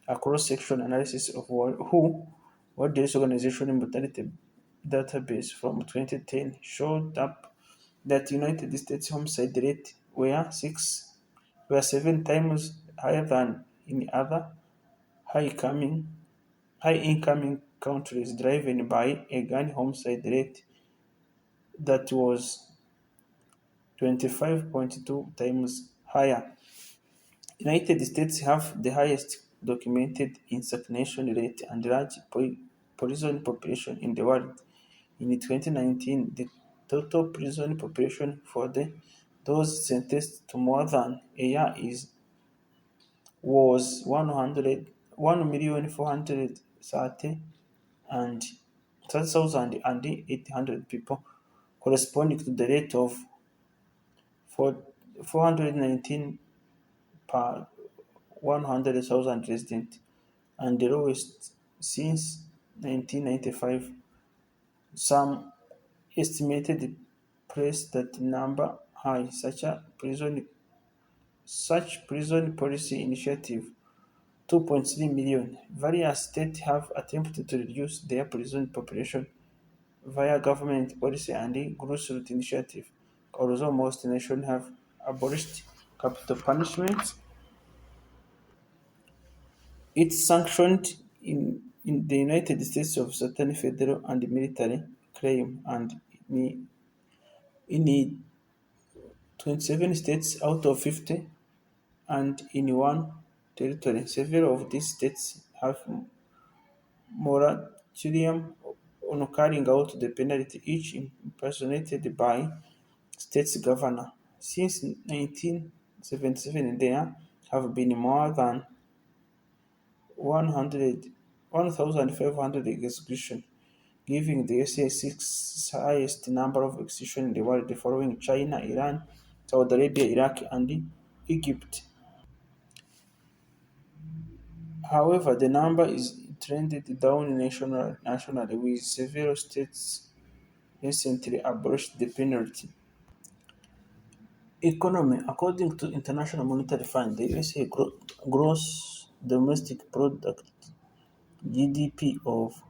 A cross-section analysis of who World Health Organization mortality database from 2010 showed up that United States homicide rate were 7 times higher than in other high-coming, high-income countries, driven by a gun homicide rate that was 25.2 times higher. United States have the highest documented insubordination rate and large prison population in the world. In 2019, the total prison population for those sentenced to more than a year was 1,430,000 and 30,800 people, corresponding to the rate of 419 per 100,000 residents, and the lowest since 1995. Some estimated place that number high. Such prison policy initiative 2.3 million. Various states have attempted to reduce their prison population via government policy and grassroots initiative. Although most nations have abolished capital punishment, it's sanctioned in the United States of certain federal and military claim, and in 27 states out of 50 and in one territory. Several of these states have moratorium on carrying out the penalty, each impersonated by state's governor. Since 1977, there have been more than 1,500 executions, giving the U.S.A. sixth highest number of executions in the world, following China, Iran, Saudi Arabia, Iraq, and Egypt. However, the number is trended down nationally, with several states recently abolished the penalty. Economy. According to International Monetary Fund, the U.S.A. gross domestic product (GDP) of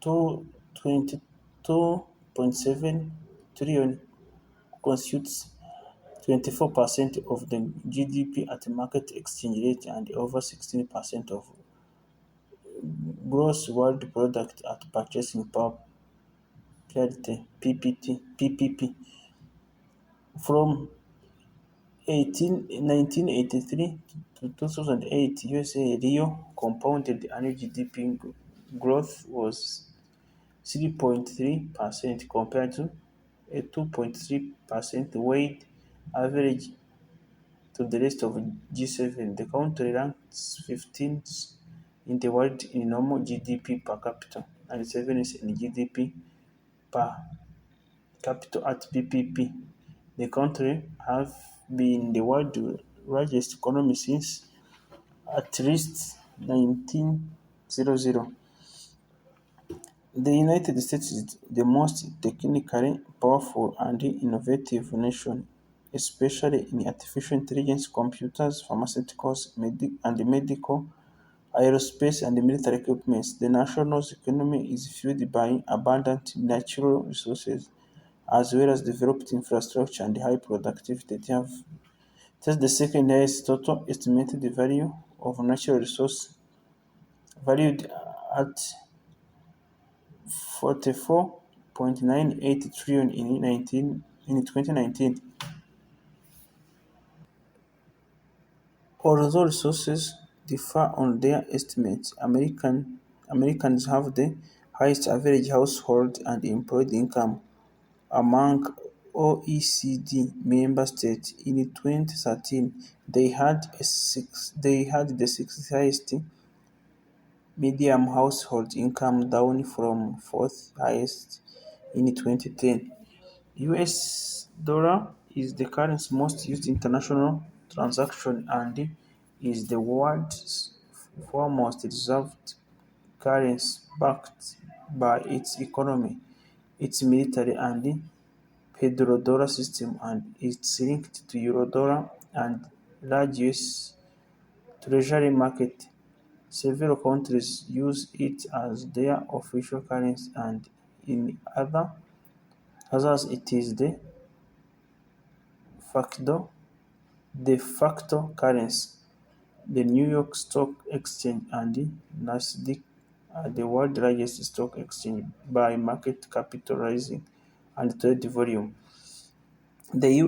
22.7 trillion constitutes 24% of the GDP at market exchange rate and over 16% of gross world product at purchasing power parity (PPP). From 1983 to 2008, USA real compounded annual GDP growth was 3.3% compared to a 2.3% weighted average to the rest of G7. The country ranks 15th in the world in normal GDP per capita and 7th in GDP per capita at PPP. The country has been the world's largest economy since at least 1900. The United States is the most technically powerful and innovative nation, especially in artificial intelligence, computers, pharmaceuticals, and medical, aerospace, and military equipment. The nation's economy is fueled by abundant natural resources as well as developed infrastructure and high productivity. It has the second highest total estimated value of natural resource, valued at 44.98 trillion in 2019. Although resources differ on their estimates, Americans have the highest average household and employed income among OECD member states. In 2013, they had the sixth highest median household income, down from fourth highest in 2010. US dollar is the currency most used international transaction and is the world's foremost reserved currency, backed by its economy, its military and petrodollar system, and it's linked to eurodollar and large US Treasury market. Several countries use it as their official currency, and in others it is facto, de facto currency. The New York Stock Exchange and the Nasdaq are the world's largest stock exchange by market capitalization and trade volume. The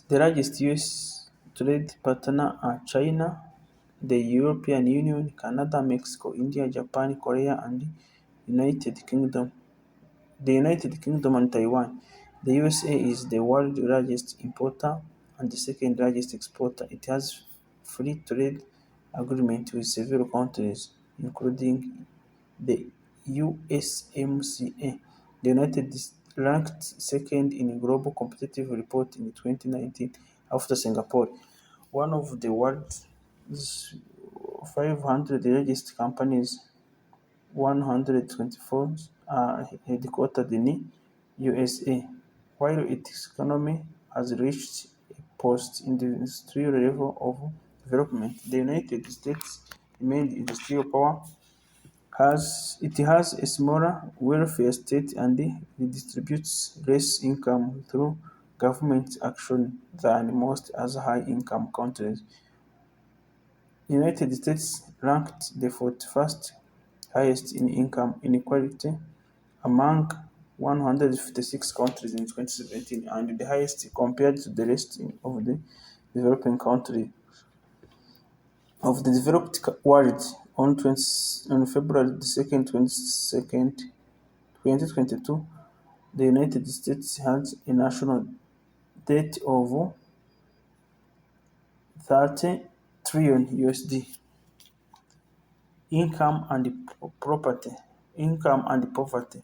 largest US trade partner are China, the European Union, Canada, Mexico, India, Japan, Korea, and United Kingdom. The United Kingdom and Taiwan. The USA is the world's largest importer and the second largest exporter. It has free trade agreements with several countries, including the USMCA. The United States ranked second in Global Competitive Report in 2019 after Singapore. One of the world's 500 largest companies, 124 are headquartered in USA. While its economy has reached a post-industrial level of development, the United States remains industrial power. It has a smaller welfare state and redistributes less income through government action than most other high-income countries. The United States ranked the 41st highest in income inequality among 156 countries in 2017 and the highest compared to the rest of the developing countries of the developed world. On February 2nd, 2022, the United States had a national debt of 30 trillion USD. Income and property, income and poverty,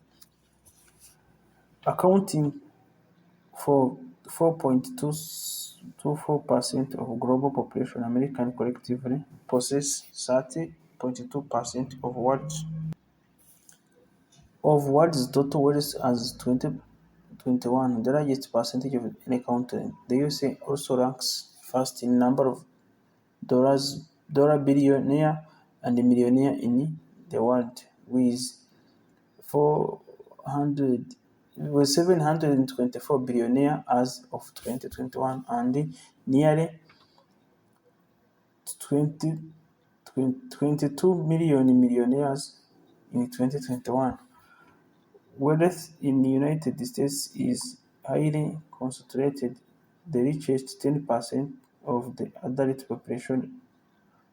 accounting for 4.24% of global population. American collectively possess 30.2% of world's total wealth as 2021, the largest percentage of any country. The USA also ranks first in number of dollar billionaire and millionaire in the world, with 400 with 724 billionaire as of 2021 and nearly 20, 22 million millionaires in 2021. Wealth in the United States is highly concentrated. The richest 10% of the adult population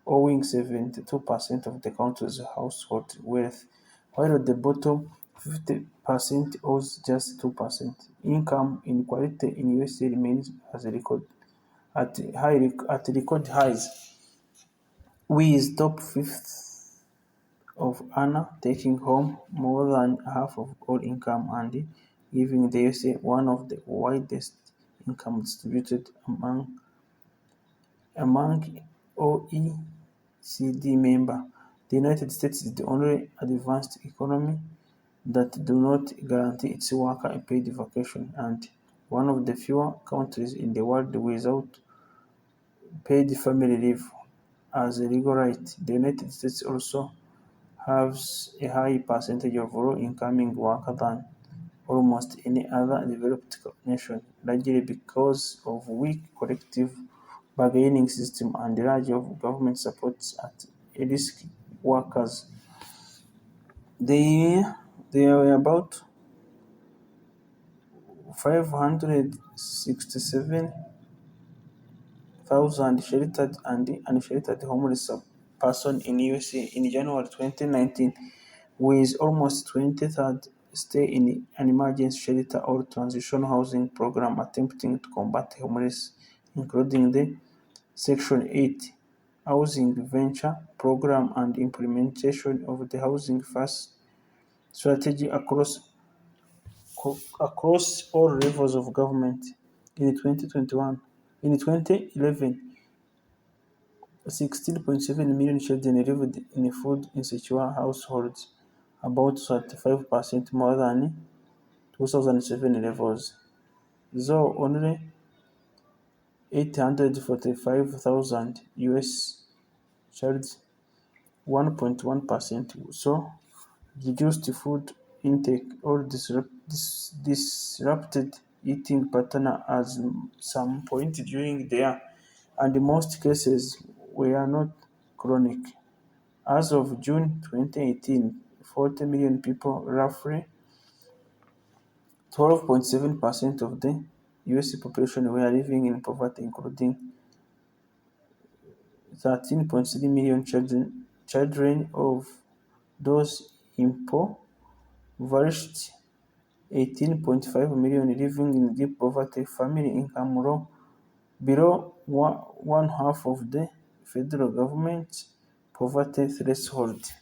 owing 72% of the country's household wealth, while the bottom 50% owes just 2%. Income inequality in USA remains at record highs, with top fifth of earner taking home more than half of all income and giving the USA one of the widest income distributed among OECD members. The United States is the only advanced economy that do not guarantee its workers a paid vacation, and one of the few countries in the world without paid family leave as a legal right. The United States also has a high percentage of low-income workers than almost any other developed nation, largely because of weak collective bargaining system and large of government supports at risk workers. There, there were about 567,000 sheltered and unsheltered homeless persons in USA in January 2019, with almost 20,000 stay in an emergency shelter or transition housing program attempting to combat homelessness, including the Section 8 Housing Venture Program and implementation of the Housing First strategy across all levels of government. In 2011, 16.7 million children lived in food insecure households, about 35% more than 2007 levels, though only 845,000 US children 1.1%. So, reduced food intake or disrupted eating pattern at some point during the year, and in most cases were not chronic. As of June 2018, 40 million people, roughly 12.7% of the U.S.A population, were living in poverty, including 13.3 million children of those impoverished, 18.5 million living in deep poverty, family income below one half of the federal government poverty threshold.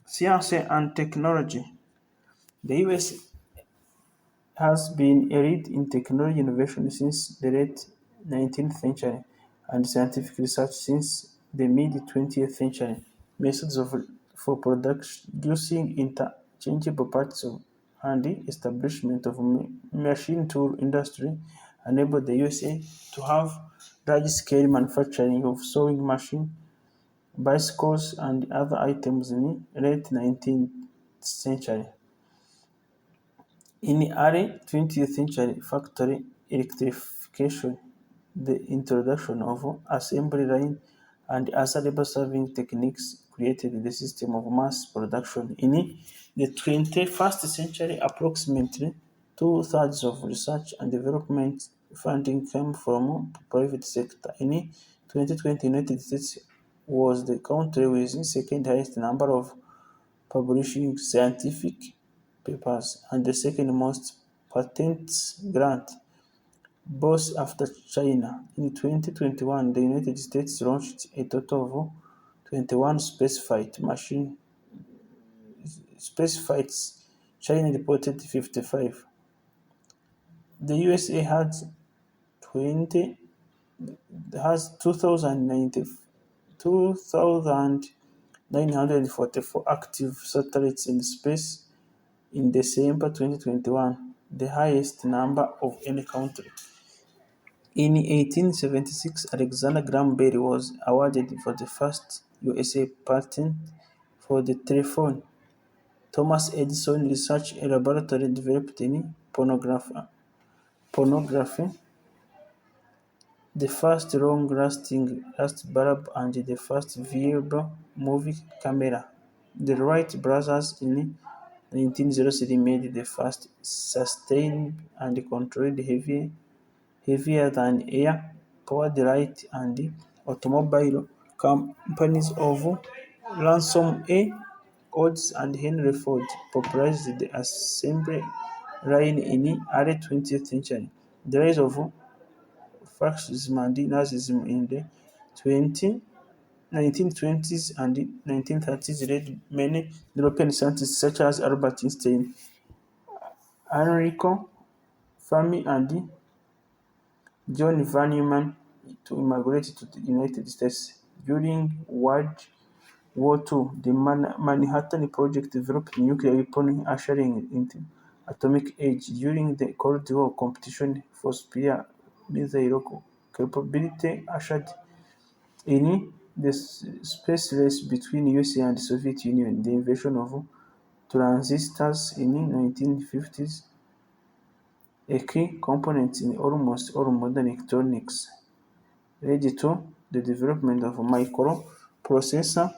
Science and technology. The U.S. has been a lead in technology innovation since the late 19th century and scientific research since the mid-20th century. Methods for producing interchangeable parts and the establishment of machine tool industry enabled the USA to have large-scale manufacturing of sewing machines, bicycles, and other items in the late 19th century. In the early 20th century, factory electrification, the introduction of assembly line, and other labor-saving techniques created the system of mass production. In the 21st century, approximately two-thirds of research and development funding came from the private sector. In 2020, United States was the country with the second highest number of publishing scientific papers and the second most patents granted, both after China. In 2021, the United States launched a total of 21 space flights. China reported 55. The USA has 2,944 active satellites in space in December 2021, the highest number of any country. In 1876, Alexander Graham Bell was awarded for the first USA patent for the telephone. Thomas Edison research laboratory developed in pornography, the first long-lasting bulb, and the first viewable movie camera. The Wright brothers in 1903 made the first sustained and controlled heavier-than-air powered light, and automobile companies of Ransom A. Olds and Henry Ford popularized the assembly line in the early 20th century. The rise of fascism and Nazism in the 1920s and 1930s led many European scientists such as Albert Einstein, Enrico Fermi, and John von Neumann to immigrate to the United States. During World War II, the Manhattan Project developed nuclear weapons, ushering into atomic age. During the Cold War, competition for spare missile capability ushered in the space race between USA and the Soviet Union. The invention of transistors in the 1950s, a key component in almost all modern electronics, led to the development of microprocessor,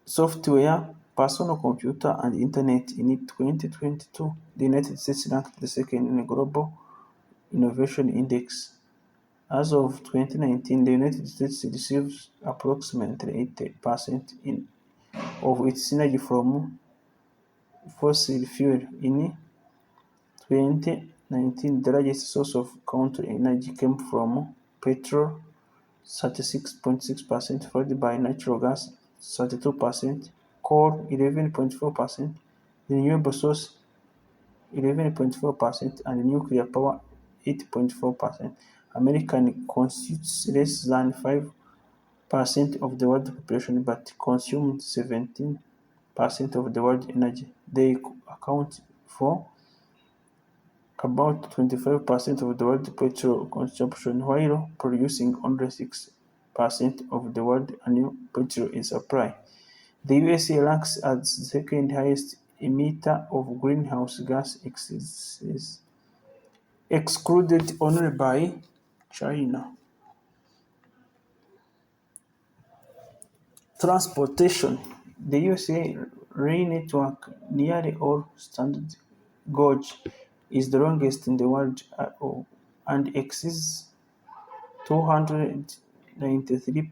software, personal computer, and internet. In 2022, the United States ranked the second in the Global Innovation Index. As of 2019, the United States receives approximately 80% of its energy from fossil fuel. In 2019, the largest source of country energy came from petrol, 36.6%, followed by natural gas, 32%, coal, 11.4%, renewable source, 11.4%, and nuclear power, 8.4%. America constitutes less than 5% of the world population but consumes 17% of the world energy. They account for about 25% of the world petrol consumption while producing only 6% of the world annual petrol supply. The U.S.A. ranks as the second highest emitter of greenhouse gas gases, excluded only by China. Transportation: The U.S.A. rail network, nearly all standard gauge, is the longest in the world and exceeds 293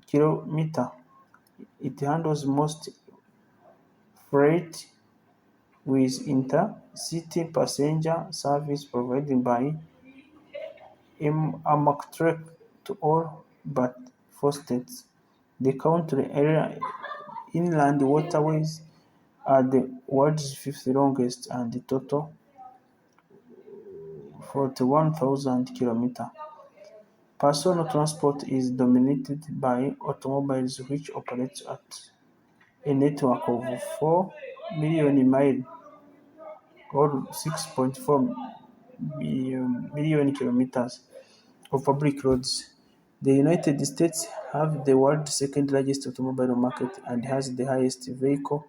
kilometers. It handles most freight with intercity passenger service provided by Amtrak to all but four states. The country area inland waterways are the world's fifth longest and total 41,000 kilometers. Personal transport is dominated by automobiles which operate at a network of 4 million miles or 6.4 million kilometers of public roads. The United States have the world's second largest automobile market and has the highest vehicle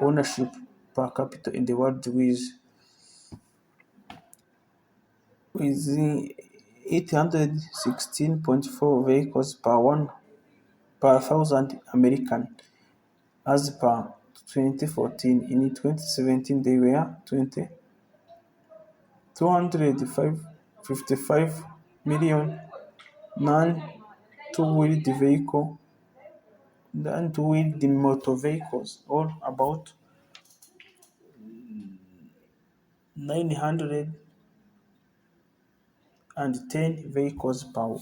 ownership per capita in the world with 816.4 vehicles per thousand American as per 2014. In 2017, there were 255 million non-two-wheeled motor vehicles, or about 910 vehicles per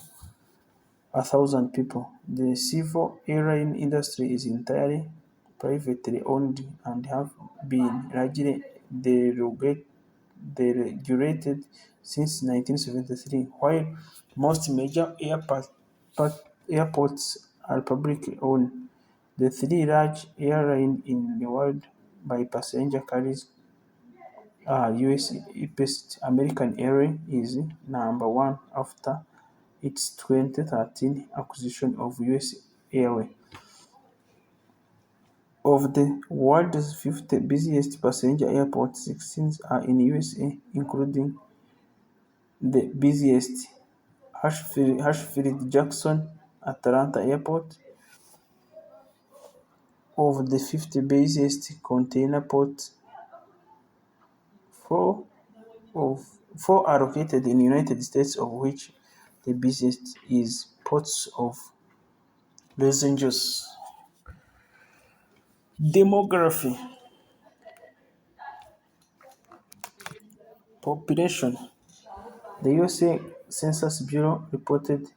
1,000 people. The civil airline industry is entirely privately owned and have been largely deregulated since 1973, while most major airports are publicly owned. The three large airlines in the world by passenger carriers are U.S.-based American Airlines is number one after its 2013 acquisition of U.S. Airways. Of the world's 50 busiest passenger airports, 16 are in U.S.A., including the busiest Hartsfield-Jackson Atlanta Airport. Of the 50 busiest container ports, four of four are located in the United States, of which the busiest is ports of Los Angeles. Demography: Population: The U.S.A. Census Bureau reported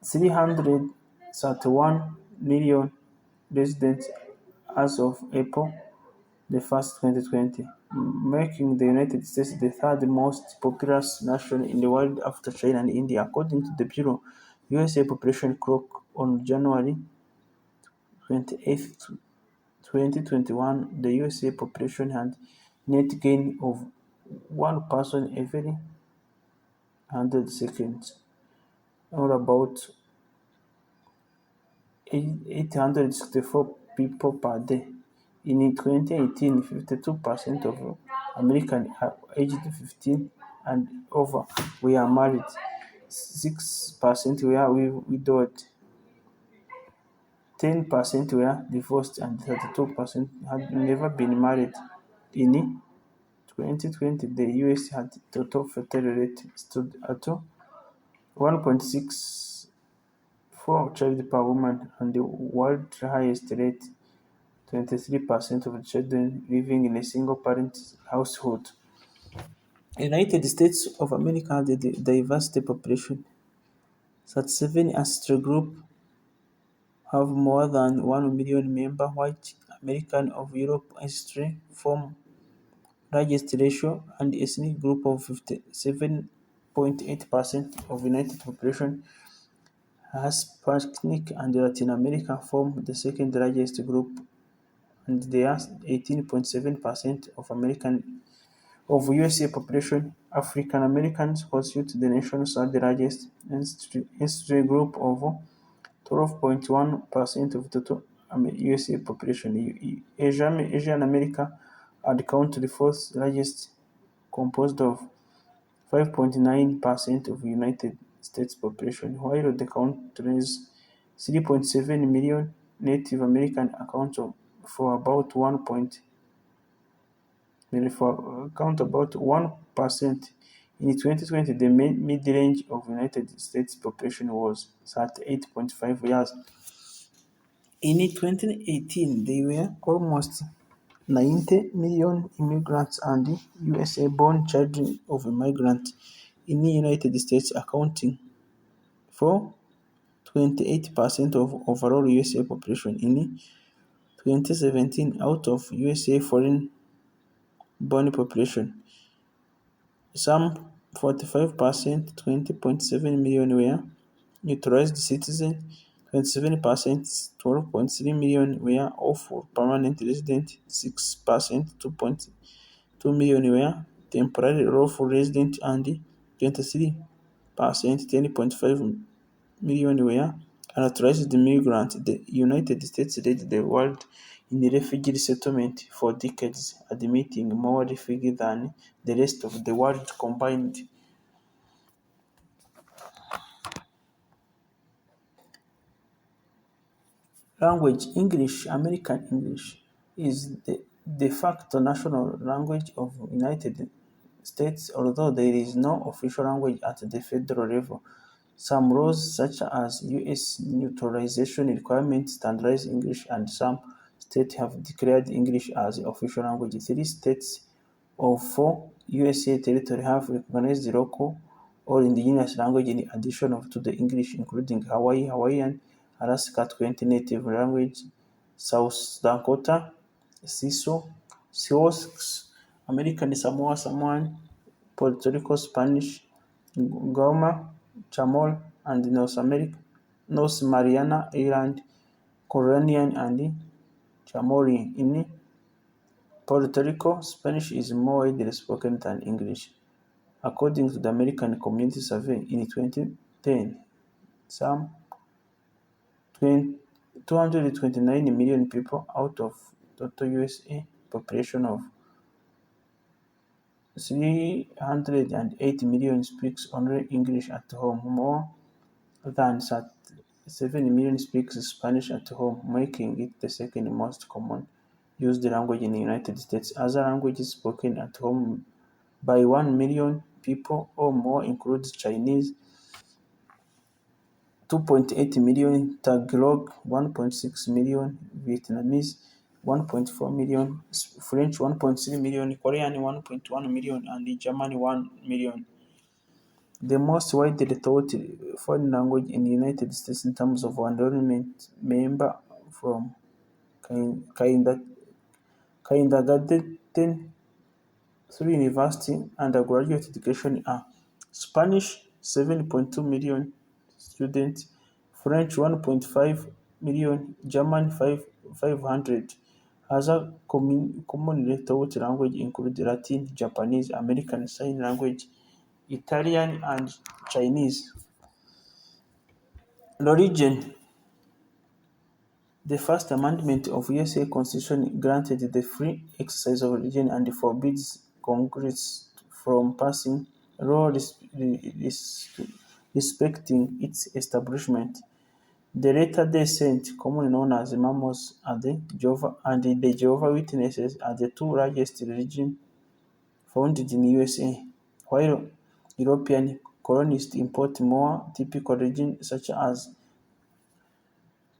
331 million residents as of April 1st, 2020, making the United States the third most populous nation in the world after China and India. According to the Bureau, U.S.A. population clock on January 28, 2021, the U.S.A. population had net gain of one person every 100 seconds, or about 864 people per day. In 2018, 52% of Americans aged 15 and over were married, 6% were widowed, 10% were divorced, and 32% had never been married. In 2020, the US had total fertility rate stood at 1.64 child per woman, and the world highest rate, 23% of children living in a single-parent household. United States of America has a diverse population. 37 ethnic groups have more than 1 million members. White Americans of Europe ancestry form largest ratio, and ethnic group of 57.8% of United population. Hispanic and Latin America form the second largest group and they are 18.7% of U.S.A. population. African Americans constitute the nation's third largest ethnic group of 12.1% of total U.S.A. population. Asian America are the country fourth largest, composed of 5.9% of United States population, while the country's 3.7 million Native American for about 1%. In 2020, the mid-range of United States population was 38.5 years. In 2018, there were almost 90 million immigrants and USA-born children of immigrants in the United States, accounting for 28% of overall USA population. In 2017, out of USA foreign-born population, some 45%, 20.7 million, were naturalized citizens, 27%, 12.3 million, were of permanent resident, 6%, 2.2 million, were temporary lawful resident, and 23%, 10.5 million, were unauthorized migrants. The United States led the world in refugee resettlement for decades, admitting more refugees than the rest of the world combined. Language: English. American English is the de facto national language of the United States, although there is no official language at the federal level. Some laws, such as U.S. naturalization requirements, standardize English, and some states have declared English as the official language. 3 states of 4 U.S.A. territory have recognized the local or indigenous language in addition to the English, including Hawaii, Hawaiian, Alaska 20 native language, South Dakota, Sioux, American Samoa, Samoan, Puerto Rico Spanish, Goma, Chamorro, and North Mariana Island Carolinian and Chamorro. In Puerto Rico, Spanish is more widely spoken than English. According to the American Community Survey in 2010, some 229 million people out of total USA population of 308 million speaks only English at home. More than 7 million speaks Spanish at home, making it the second most common used language in the United States. Other languages spoken at home by 1 million people or more include Chinese, 2.8 million, Tagalog, 1.6 million, Vietnamese, 1.4 million, French, 1.3 million, Korean, 1.1 million, and German, 1 million. The most widely taught foreign language in the United States in terms of enrollment member from kindergarten through university undergraduate education are Spanish, 7.2 million students, French, 1.5 million, German, 500. Other commonly taught languages include Latin, Japanese, American Sign Language, Italian, and Chinese. Religion: The First Amendment of U.S.A. Constitution granted the free exercise of religion and forbids Congress from passing laws respecting its establishment. The Latter-day Saints, commonly known as Mormons, and the Jehovah's Witnesses are the two largest religions founded in U.S.A., while European colonists import more typical religions such as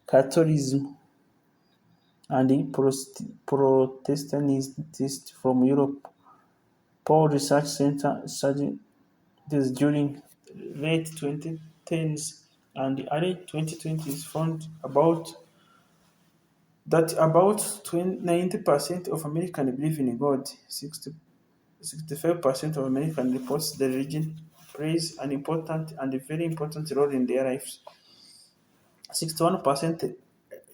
Catholicism and Protestantism from Europe. Pew Research Center studied this during late 2010s and early 2020s found about 90% of Americans believe in God. 65% of Americans report the religion plays an important and a very important role in their lives. 61%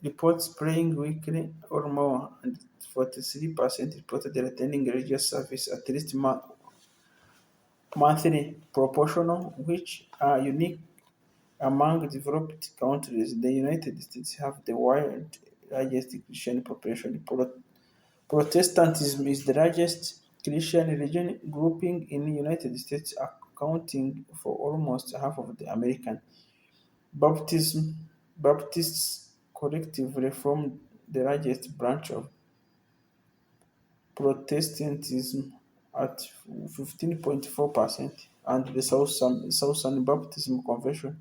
reports praying weekly or more, and 43% reported attending religious service at least monthly. Proportional, which are unique among developed countries. The United States have the world largest Christian population. Protestantism is the largest Christian religion grouping in the United States, accounting for almost half of the American. Baptism, Baptists collectively form the largest branch of Protestantism at 15.4%, and the Southern Baptist Convention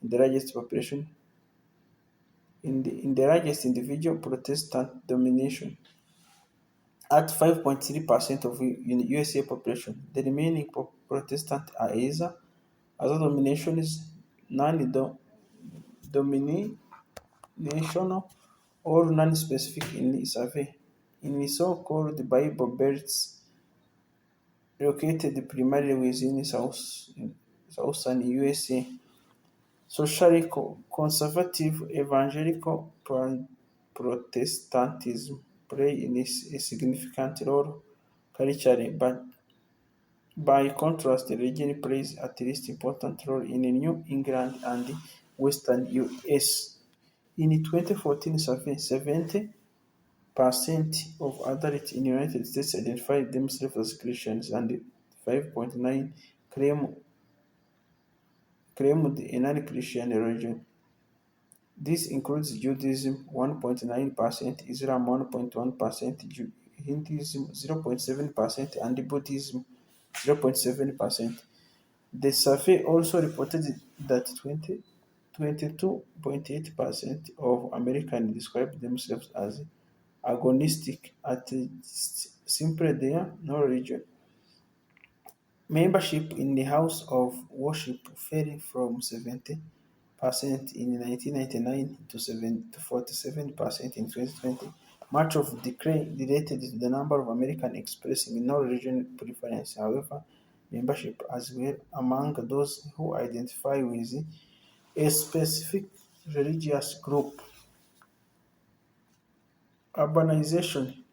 in the largest population in the largest individual Protestant domination at 5.3% of USA population. The remaining Protestant are either other dominations, non-denominational, or non-specific in the survey. In the so-called Bible belts located primarily within southern USA, socially conservative evangelical Protestantism play a significant role culturally, but by contrast, religion plays at least important role in New England and the Western US. In a 2014 survey, 70% of adults in the United States identified themselves as Christians, and 5.9 claimed a non-Christian religion. This includes Judaism 1.9%, Islam 1.1%, Hinduism 0.7%, and Buddhism 0.7%. The survey also reported that 22.8% of Americans describe themselves as agnostic, at simply they are no religion. Membership in the House of Worship fell from 70% in 1999 to 47% in 2020. Much of the decline related to the number of Americans expressing no religion preference. However, membership as well among those who identify with a specific religious group. Urbanization.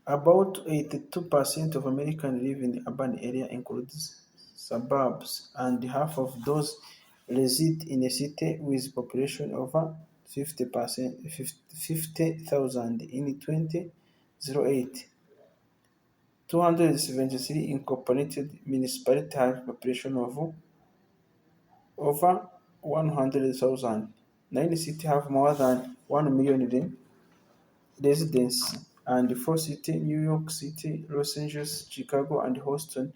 About 82% of Americans live in the urban area, includes suburbs, and half of those reside in a city with population over 50,000 in 2008. 273 incorporated municipalities have population of over 100,000. 9 cities have more than 1 million residents, and four cities, New York City, Los Angeles, Chicago, and Houston,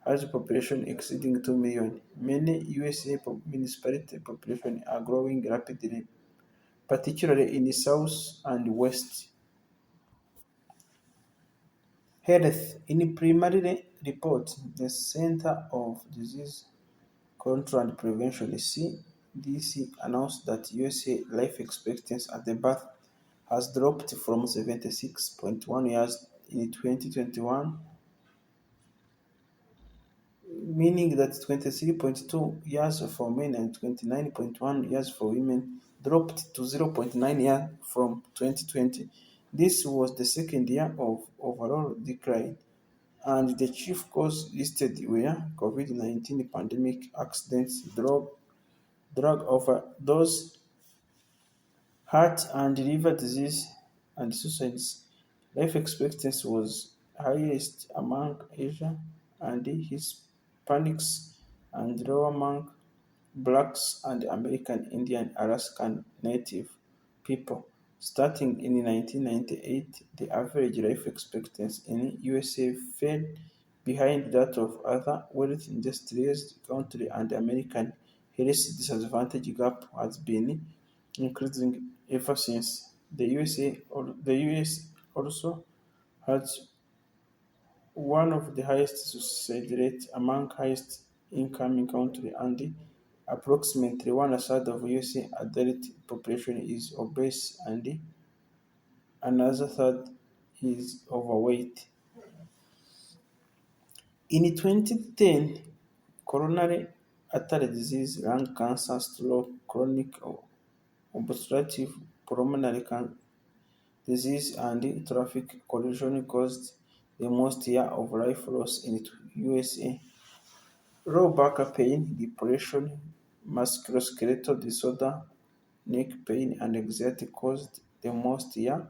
has a population exceeding 2 million. Many USA municipality populations are growing rapidly, particularly in the south and west. Health. In a preliminary report, the Center of Disease Control and Prevention (CDC) announced that USA life expectancy at the birth has dropped from 76.1 years in 2021, meaning that 23.2 years for men and 29.1 years for women dropped to 0.9 years from 2020. This was the second year of overall decline, and the chief cause listed were COVID-19 pandemic, accidents, drug overdose, heart and liver disease, and suicides. Life expectancy was highest among Asian and Hispanics, and low among Blacks and American Indian Alaskan Native people. Starting in 1998, the average life expectancy in USA fell behind that of other wealth-industrialized countries, and the American health disadvantage gap has been increasing ever since. The US also has one of the highest suicide rates among highest incoming countries, and approximately one-third of USA adult population is obese, and another third is overweight. In 2010, coronary artery disease, lung cancer, stroke, chronic obstructive pulmonary disease and traffic collision caused the most year of life loss in USA. Low back pain, depression, musculoskeletal disorder, neck pain, and anxiety caused the most years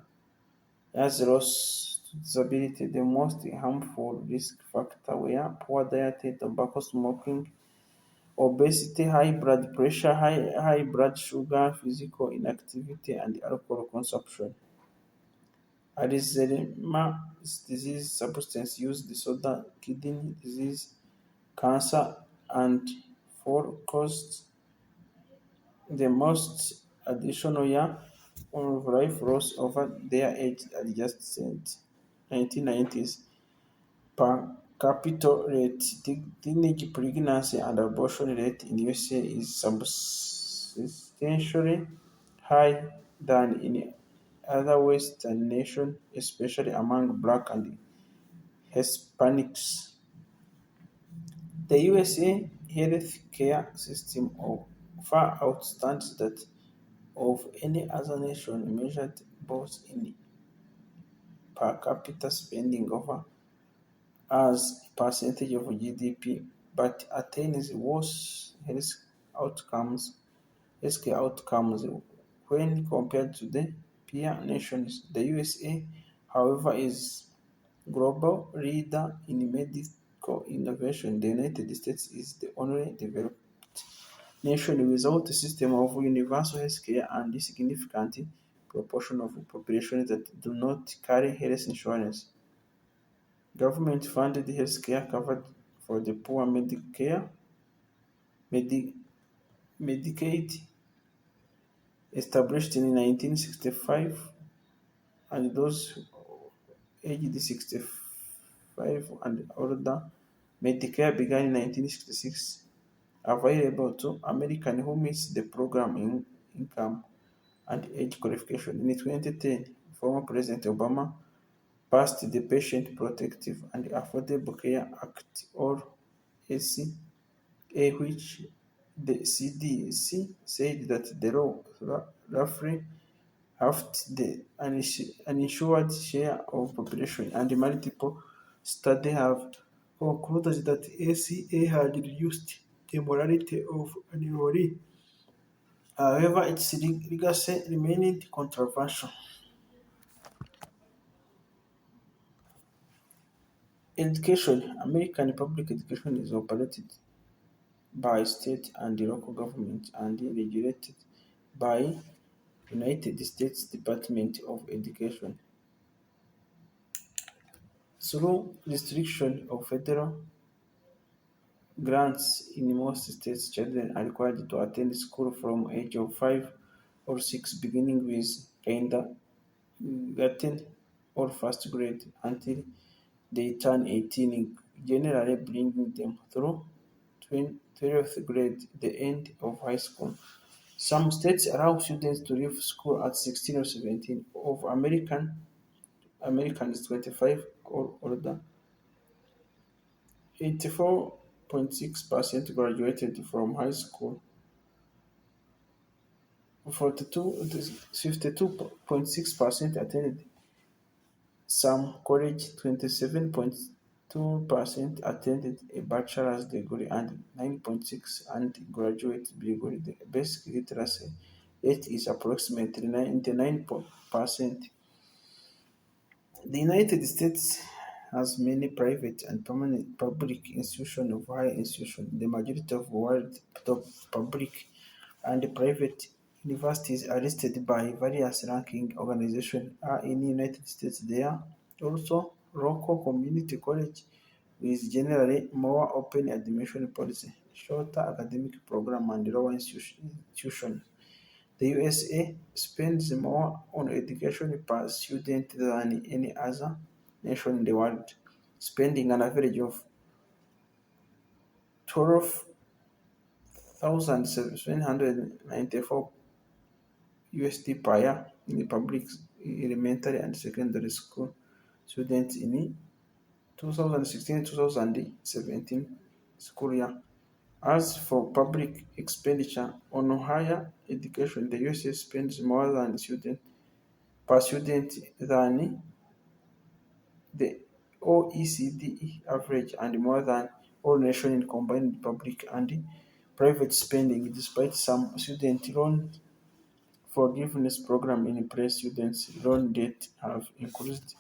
loss to disability. The most harmful risk factor were poor diet, tobacco smoking, obesity, high blood pressure, high blood sugar, physical inactivity, and alcohol consumption. Alzheimer's disease, substance use disorder, kidney disease, cancer, and for caused the most additional year of life loss over their age adjusted 1990s. Per capita rate, teenage pregnancy and abortion rate in USA is substantially higher than in other Western nations, especially among Black and Hispanics. The USA healthcare system far outstands that of any other nation measured both in per capita spending over as percentage of GDP, but attains worse healthcare outcomes when compared to the peer nations. The USA, however, is global leader in medical innovation. The United States is the only developed nation without a system of universal healthcare and a significant proportion of the population that do not carry health insurance. Government-funded healthcare covered for the poor Medi- Medicaid, established in 1965, and those aged 65 and older. Medicare began in 1966, available to Americans who meet the program in income and age qualification. In 2010, former President Obama passed the Patient Protective and Affordable Care Act, or ACA, which the CDC said that the law roughly halved the uninsured share of population, and multiple studies have concluded that ACA had reduced the mortality of annually. However, its legacy remained controversial. Education. American public education is operated by state and local government and regulated by United States Department of Education through restriction of federal grants. In most states, children are required to attend school from age of 5 or 6, beginning with kindergarten or first grade until they turn 18, generally bringing them through 12th grade, the end of high school. Some states allow students to leave school at 16 or 17. Of Americans 25 or older, 84.6% graduated from high school, 52.6% attended some college, 27.2% attended a bachelor's degree, and 9.6 undergraduate degree. The basic literacy rate is approximately 99%. The United States has many private and permanent public institutions of higher institution. The majority of world top public and private universities are listed by various ranking organizations are in the United States. There are also local community college with generally more open admission policy, shorter academic program, and lower institution. The USA spends more on education per student than any other nation in the world, spending an average of 12,794 USD per year in public elementary and secondary school students in 2016-2017 school year. As for public expenditure on higher education, the USA spends more than student per student than the OECD average and more than all nations in combined public and private spending. Despite some student loan forgiveness program in place, students' loan debt have increased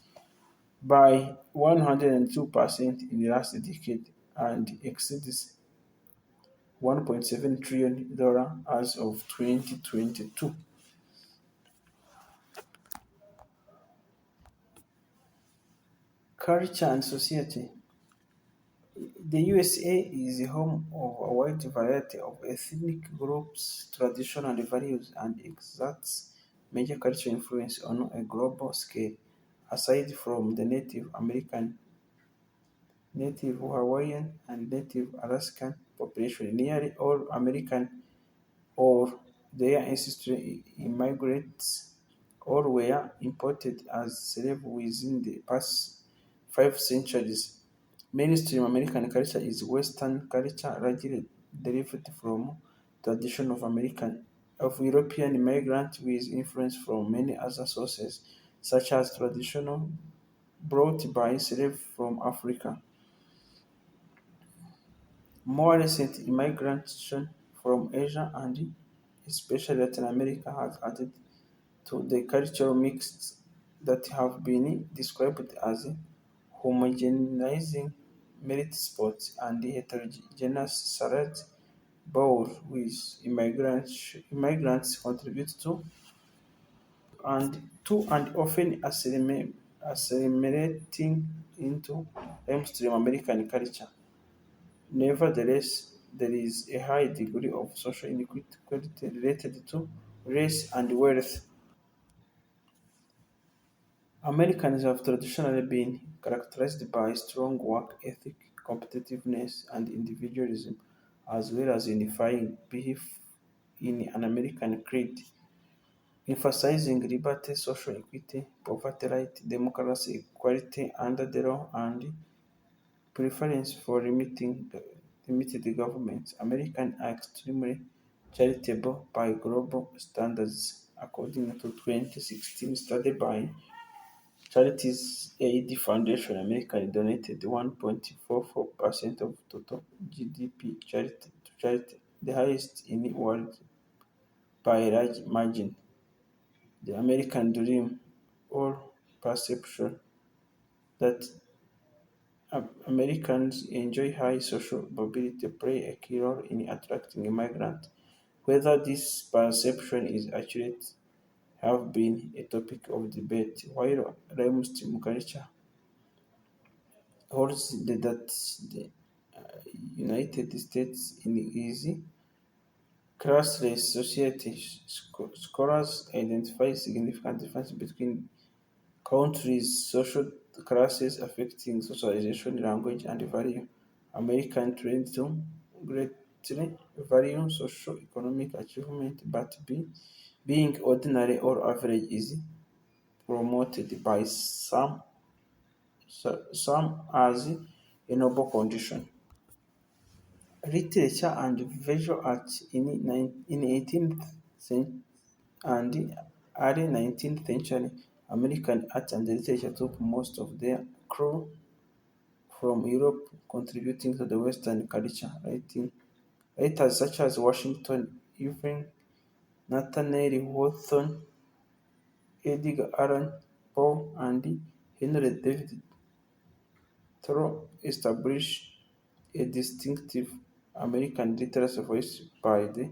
by 102% in the last decade and exceeds $1.7 trillion as of 2022. Culture and society. The USA is the home of a wide variety of ethnic groups, traditions, and values, and exerts major cultural influence on a global scale. Aside from the Native American, Native Hawaiian, and Native Alaskan population, nearly all American or their ancestral immigrants or were imported as slaves within the past 5 centuries. Mainstream American culture is Western culture largely derived from tradition of European immigrants with influence from many other sources, such as traditional brought by slaves from Africa. More recent immigration from Asia and especially Latin America has added to the cultural mix that have been described as homogenizing merit spots and heterogeneous salad bowl with immigrants contribute to and often assimilating into mainstream American culture. Nevertheless, there is a high degree of social inequality related to race and wealth. Americans have traditionally been characterized by strong work ethic, competitiveness, and individualism, as well as unifying belief in an American creed, emphasizing liberty, social equity, poverty right, democracy, equality under the law, and preference for limited government. Americans are extremely charitable by global standards, according to 2016 study by Charities Aid Foundation. America donated 1.44% of total GDP to charity, the highest in the world by a large margin. The American dream, or perception that Americans enjoy high social mobility, play a key role in attracting immigrants. Whether this perception is accurate have been a topic of debate, while Muslim culture holds that the United States in easy classless society. Scholars identify significant difference between countries' social classes affecting socialization, language, and value. Americans tend to greatly value socio-economic achievement, but being ordinary or average is promoted by some as a noble condition. Literature and visual arts in 18th and early 19th century, American art and literature took most of their cue from Europe, contributing to the Western culture. Writers such as Washington Irving, Nathaniel Hawthorne, Edgar Allan Poe, and Henry David Thoreau established a distinctive American literary voice by the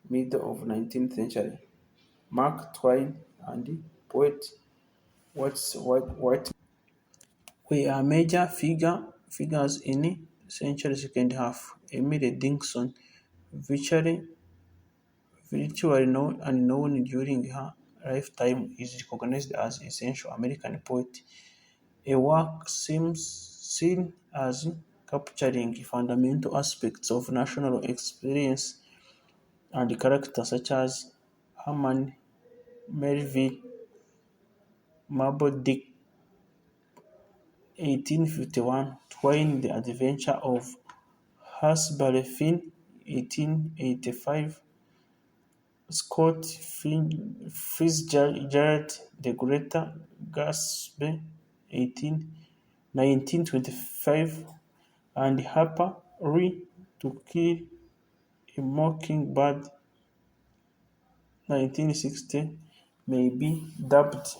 middle of 19th century. Mark Twain and poet White were major figures in the century's second half. Emily Dickinson, virtually unknown during her lifetime, is recognized as essential American poet, a work seen as capturing fundamental aspects of national experience and character such as Herman Melville, Moby Dick, 1851, Twain, The Adventure of Huckleberry Finn, 1885, Scott Fitzgerald the Greater Gatsby 1925, and Harper Lee To Kill a Mockingbird 1960 may be dubbed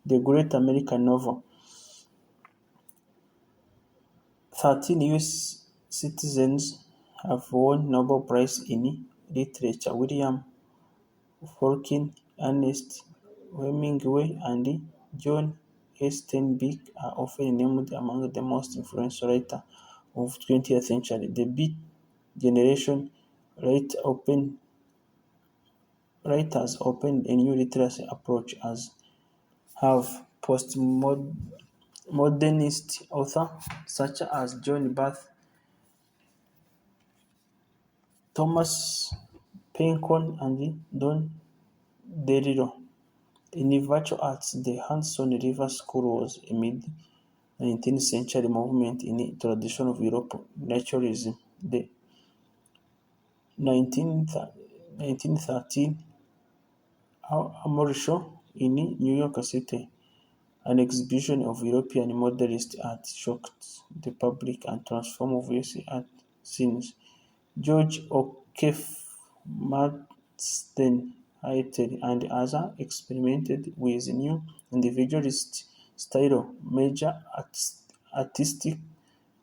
the Great American Novel. 13 U.S. citizens have won Nobel Prize in Literature: William Faulkner, Ernest Hemingway, and John Steinbeck are often named among the most influential writers of the 20th century. The Beat Generation writers opened a new literary approach, as have postmodernist authors such as John Barth, Thomas Pinchon, and Don DeLillo. In virtual arts, the Hudson River School was a mid-19th century movement in the tradition of European naturalism. The 1913 Armory Show in New York City, an exhibition of European modernist art, shocked the public and transformed U.S.A. art scenes. George O'Keeffe, Marsden Hayter, and others experimented with new individualist style. Major artistic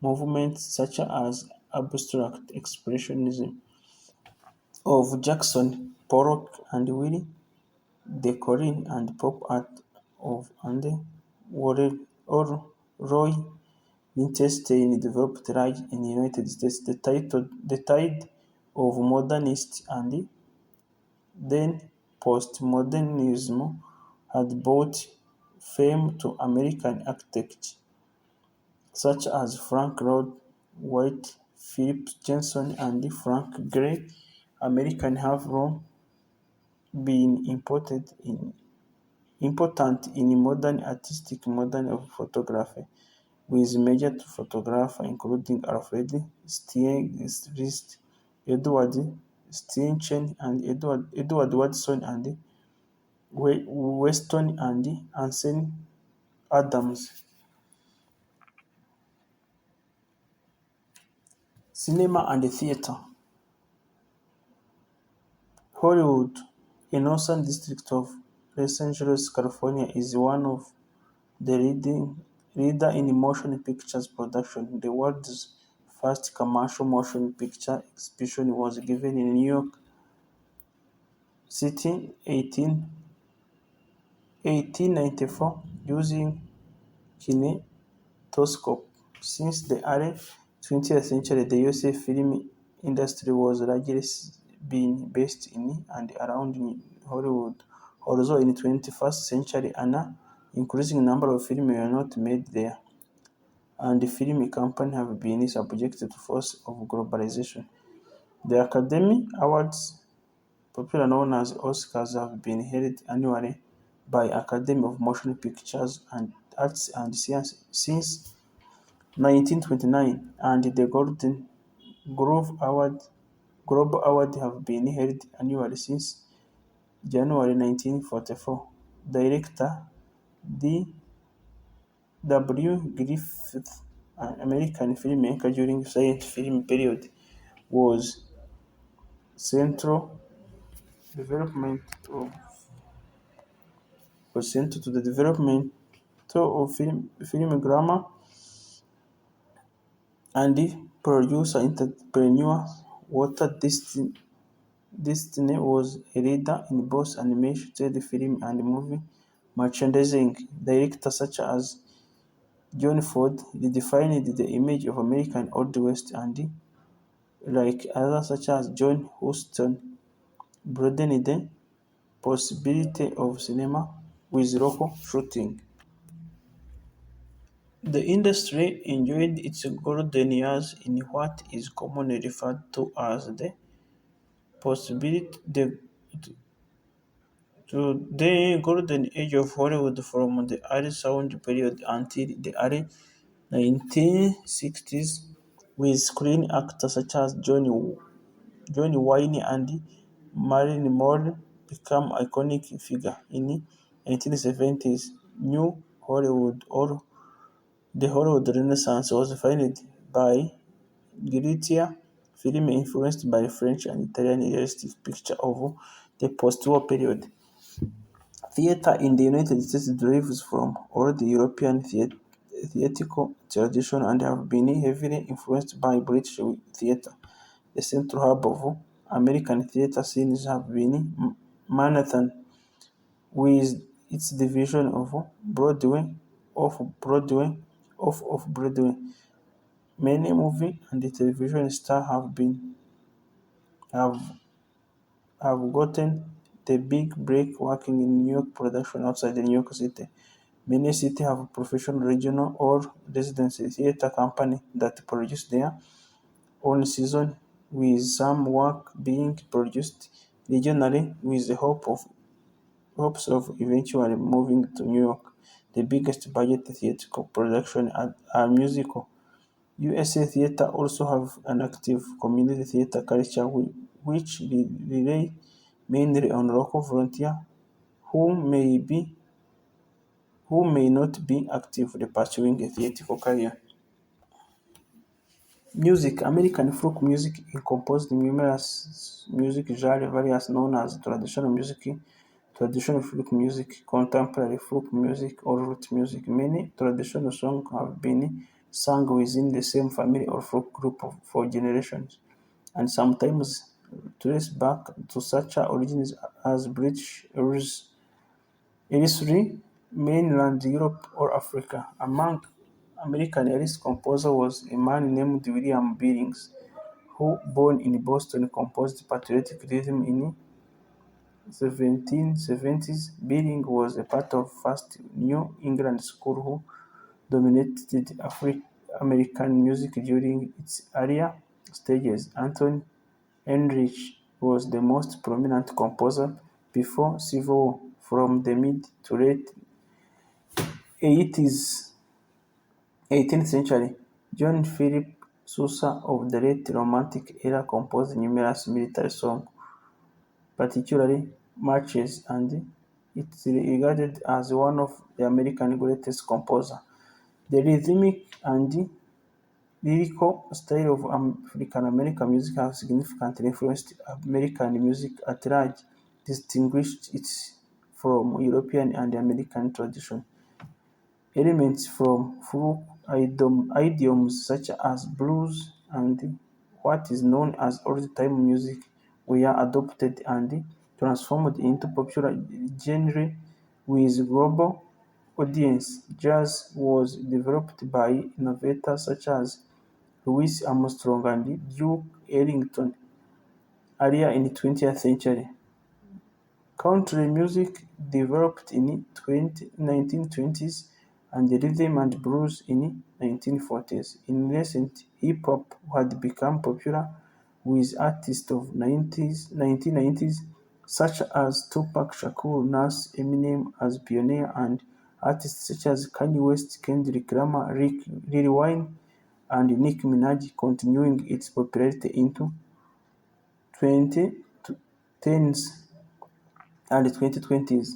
movements such as abstract expressionism of Jackson Pollock and Willie DeCorin and pop art of Andy Warhol or Roy Lichtenstein developed large in the United States. The tide of modernist and then postmodernism had brought fame to American architects such as Frank Lloyd Wright, Philip Jensen, and Frank Gehry. Americans have long been important in modern artistic modern of photography, with major photographers including Alfred Stieglitz, Edward Steichen, and Edward Watson, and Weston and Ansel Adams. Cinema and theater. Hollywood, a northern district of Los Angeles, California, is one of the leader in motion pictures production. The world's first commercial motion picture exhibition was given in New York City 1894 using kinetoscope. Since the early 20th century, the U.S.A. film industry was largely been based in and around Hollywood, although in the 21st century an increasing number of films were not made there, and the film companies have been subjected to force of globalization. The Academy Awards, popularly known as Oscars, have been held annually by Academy of Motion Pictures and Arts and Sciences since 1929, and the Globe Award have been held annually since January 1944. Director D. W. Griffith, an American filmmaker during the silent film period, was central development of was central to the development of film grammar, and the producer entrepreneur Walter Disney was a leader in both animated film and movie merchandising. Directors such as John Ford redefined the image of American Old West, and like others such as John Huston broadened the possibility of cinema with local shooting. The industry enjoyed its golden years in what is commonly referred to as the possibility the golden age of Hollywood, from the early sound period until the early 1960s, with screen actors such as Johnny John Wayne and Marilyn Monroe became iconic figures in 1970s. New Hollywood or the Hollywood Renaissance was defined by Guerrilla film influenced by French and Italian realistic picture of the post-war period. Theatre in the United States derives from old European theatrical tradition and have been heavily influenced by British theatre. The central hub of American theatre scenes have been Manhattan, with its division of Broadway, off-Broadway, off-Broadway. Many movie and television stars have have gotten the big break working in New York production outside New York City. Many cities have professional regional or residency theater company that produce their own season, with some work being produced regionally with the hopes of eventually moving to New York. The biggest budget theatrical production are musical. U.S.A. theater also have an active community theater culture which rely mainly on local volunteers who may be who may not be actively pursuing a theatrical career. Music. American folk music encompassed numerous music genres various known as traditional music, traditional folk music, contemporary folk music, or root music. Many traditional songs have been sung within the same family or folk group for generations, and sometimes trace back to such origins as British Illusory, mainland Europe or Africa. Among American earliest composer was a man named William Billings, who, born in Boston, composed patriotic rhythm in 1770s. Billings was a part of first New England school who dominated American music during its earlier stages. Anthony Henrich was the most prominent composer before Civil War. From the mid to late 80s, 18th century, John Philip Sousa of the late Romantic era composed numerous military songs, particularly marches, and is regarded as one of the American greatest composers. The rhythmic and lyrical style of African American music have significantly influenced American music at large, distinguished it from European and American traditions. Elements from folk idioms such as blues and what is known as old-time music were adopted and transformed into popular genre with global audience. Jazz was developed by innovators such as Louis Armstrong and Duke Ellington earlier in the 20th century. Country music developed in 1920s and rhythm and blues in 1940s. In recent hip-hop had become popular with artists of 1990s such as Tupac Shakur, Nas, Eminem as pioneer, and artists such as Kanye West, Kendrick Lamar, Lil Wayne, and Nicki Minaj continuing its popularity into 2010s and 2020s.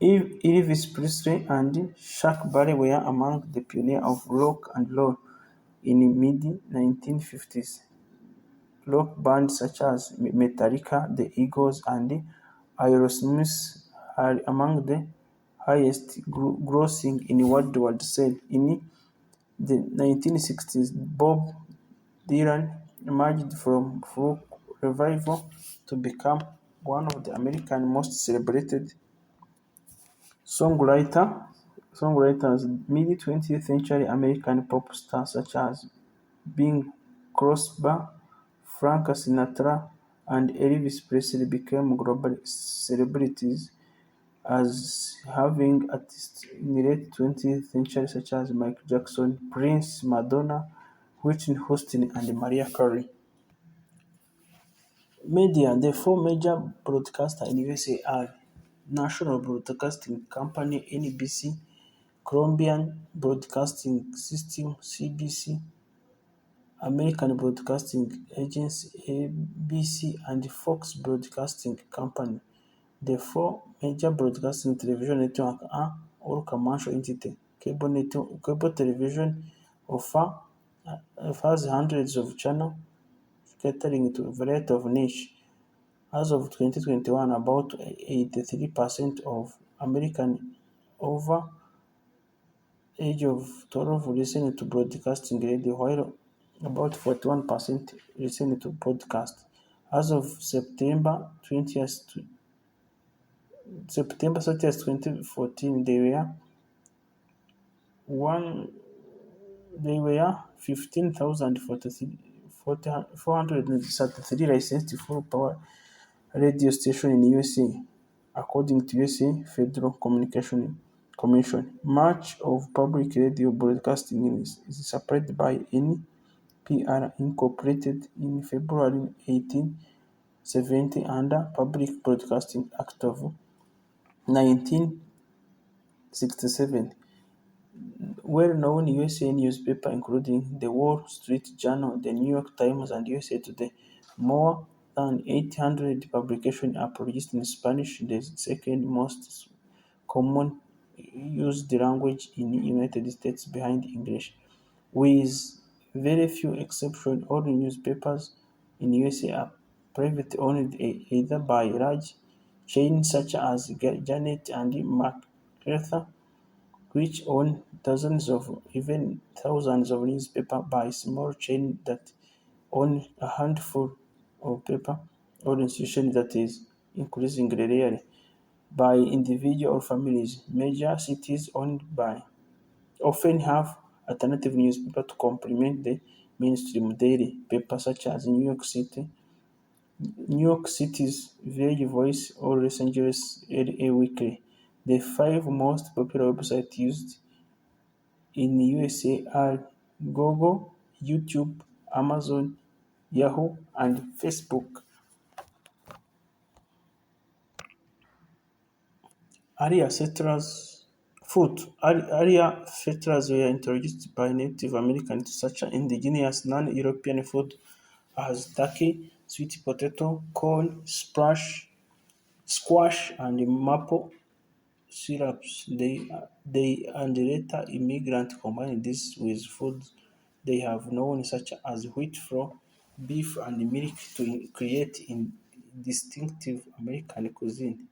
Elvis Presley and Chuck Berry were among the pioneers of rock and roll in the mid-1950s. Rock bands such as Metallica, The Eagles, and Aerosmith are among the highest grossing in worldwide sales. In the 1960s, Bob Dylan emerged from folk revival to become one of the America's most celebrated songwriter. Songwriters. Mid-20th century American pop stars such as Bing Crosby, Frank Sinatra, and Elvis Presley became global celebrities as having artists in the late 20th century such as Michael Jackson, Prince, Madonna, Whitney Houston, and Mariah Carey. Media. The four major broadcasters in U.S.A. are National Broadcasting Company (NBC), Colombian Broadcasting System (CBC), American Broadcasting Agency (ABC) and Fox Broadcasting Company. The four major broadcasting television networks are all commercial entities. Cable television offer, offers hundreds of channels catering to a variety of niche. As of 2021, about 83% of Americans over age of 12 listen to broadcasting radio, while about 41% listen to podcast. As of September 30th, 2014, one there were 15,433 licensed full power radio stations in USA, according to USA Federal Communication Commission. Much of public radio broadcasting is supplied by NPR Incorporated in February 1870 under Public Broadcasting Act of 1967. Well-known USA newspapers including The Wall Street Journal, The New York Times, and USA Today. More than 800 publications are produced in Spanish, the second most common used language in the United States behind English. With very few exceptions, all newspapers in USA are privately owned either by large chains such as Janet and MacArthur, which own dozens of even thousands of newspapers, by small chains that own a handful of paper, or institutions that is increasingly rare, by individual or families. Major cities owned by often have alternative newspapers to complement the mainstream daily papers such as New York City's Village Voice or Los Angeles LA Weekly. The five most popular websites used in USA are Google, YouTube, Amazon, Yahoo, and Facebook. Area settlers area settlers were introduced by Native Americans such as indigenous non-European food as turkey, sweet potato, corn, squash, and maple syrups. They and later immigrants combined this with foods they have known such as wheat flour, beef, and milk to create distinctive American cuisine.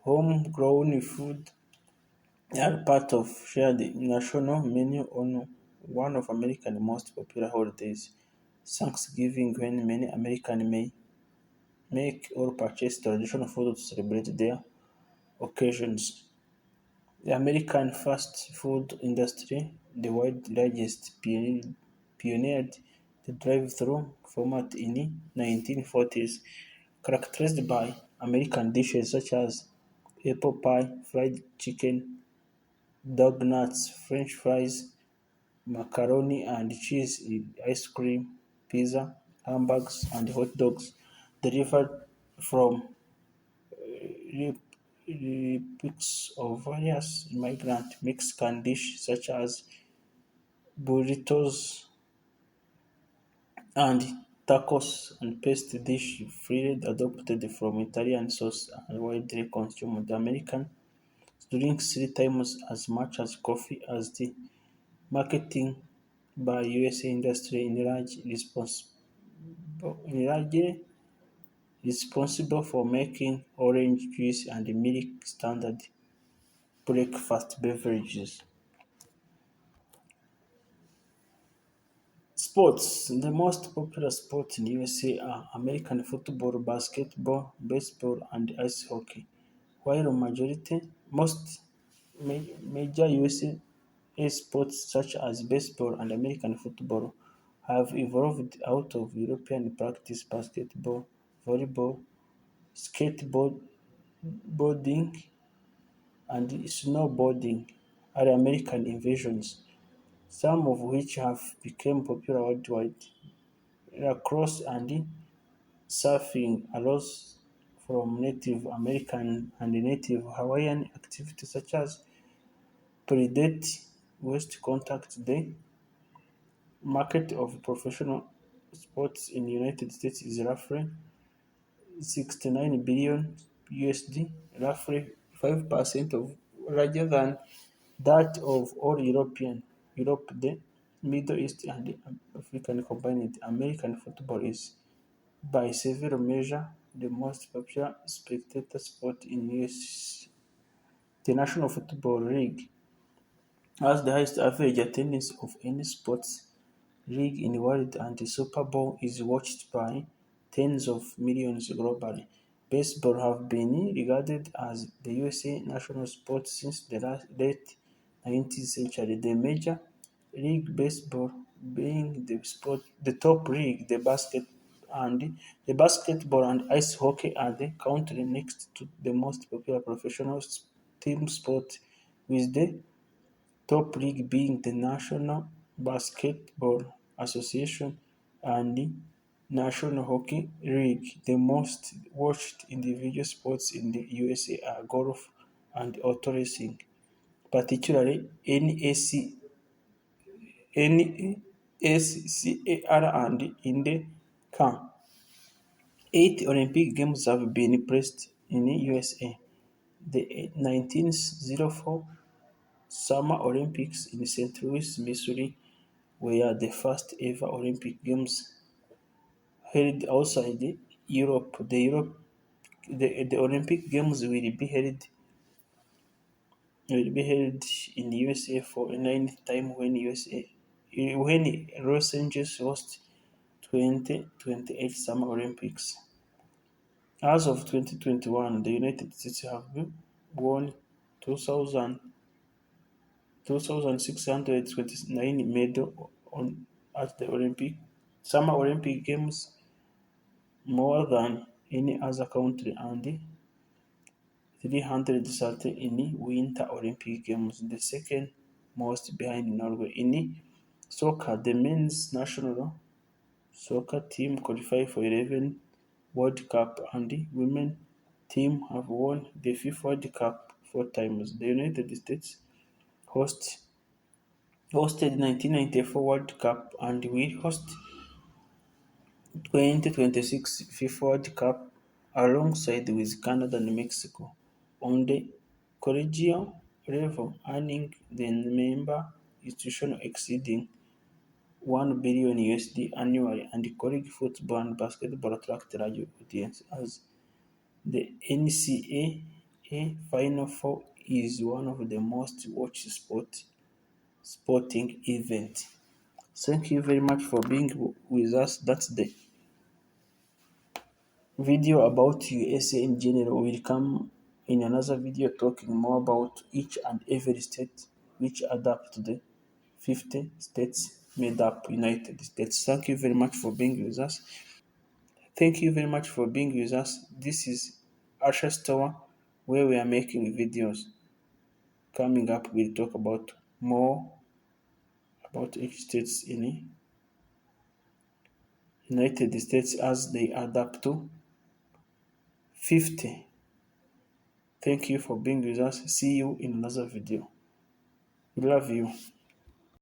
Homegrown food are part of shared national menu on one of America's most popular holidays, Thanksgiving, when many Americans may make or purchase traditional food to celebrate their occasions. The American fast food industry, the world's largest, pioneered the drive-through format in the 1940s, characterized by American dishes such as apple pie, fried chicken, dog nuts, French fries, macaroni and cheese, ice cream, pizza, hamburgers, and hot dogs delivered from replies of various immigrant Mexican dishes such as burritos and tacos, and paste dish freely adopted from Italian sauce and widely consumed. The American drinks three times as much as coffee as the marketing by U.S.A. industry largely responsible for making orange juice and milk standard breakfast beverages. Sports. The most popular sports in USA are American football, basketball, baseball, and ice hockey, while most major USA sports such as baseball and American football have evolved out of European practice. Basketball, volleyball, skateboarding, and snowboarding are American inventions, some of which have become popular worldwide. Lacrosse and surfing arose from Native American and Native Hawaiian activities such as predate, waist contact day, Market of professional sports in the United States is roughly 69 billion USD, roughly 5% of larger than that of all Europe, the Middle East, and the African combined. American football is, by several measures, the most popular spectator sport in US. The National Football League has the highest average attendance of any sports league in the world, and the Super Bowl is watched by tens of millions globally. Baseball have been regarded as the USA national sport since the late 19th century. The Major League Baseball being the top league, and the basketball and ice hockey are the country next to the most popular professional team sport, with the top league being the National Basketball Association and the National Hockey League. The most watched individual sports in the USA are golf and auto racing, particularly NASCAR and IndyCar. 8 Olympic Games have been placed in the USA. The 1904 Summer Olympics in St. Louis, Missouri were the first ever Olympic Games held outside Europe. The Olympic Games will be held in USA for a ninth time when Los Angeles hosts 2028 Summer Olympics. As of 2021, the United States have won 2,629 medals at the Summer Olympic Games, more than any other country, and 330 in Winter Olympic Games, the second most behind Norway. In soccer, the men's national soccer team qualified for 11 World Cup, and the women team have won the FIFA World Cup 4 times. The United States host, hosted 1994 World Cup and will host 2026 FIFA World Cup alongside with Canada and Mexico. On the collegiate level, earning the member institution exceeding 1 billion USD annually, and college football and basketball attract large audiences as the NCAA Final Four is one of the most watched sporting events. Thank you very much for being with us. That's the video about USA in general. Will come in another video talking more about each and every state which adapt to the 50 states made up United States. Thank you very much for being with us. Thank you very much for being with us. This is Asha's Tower, where we are making videos. Coming up, we'll talk about more about each states in the United States as they adapt to 50. Thank you for being with us. See you in another video. We love you.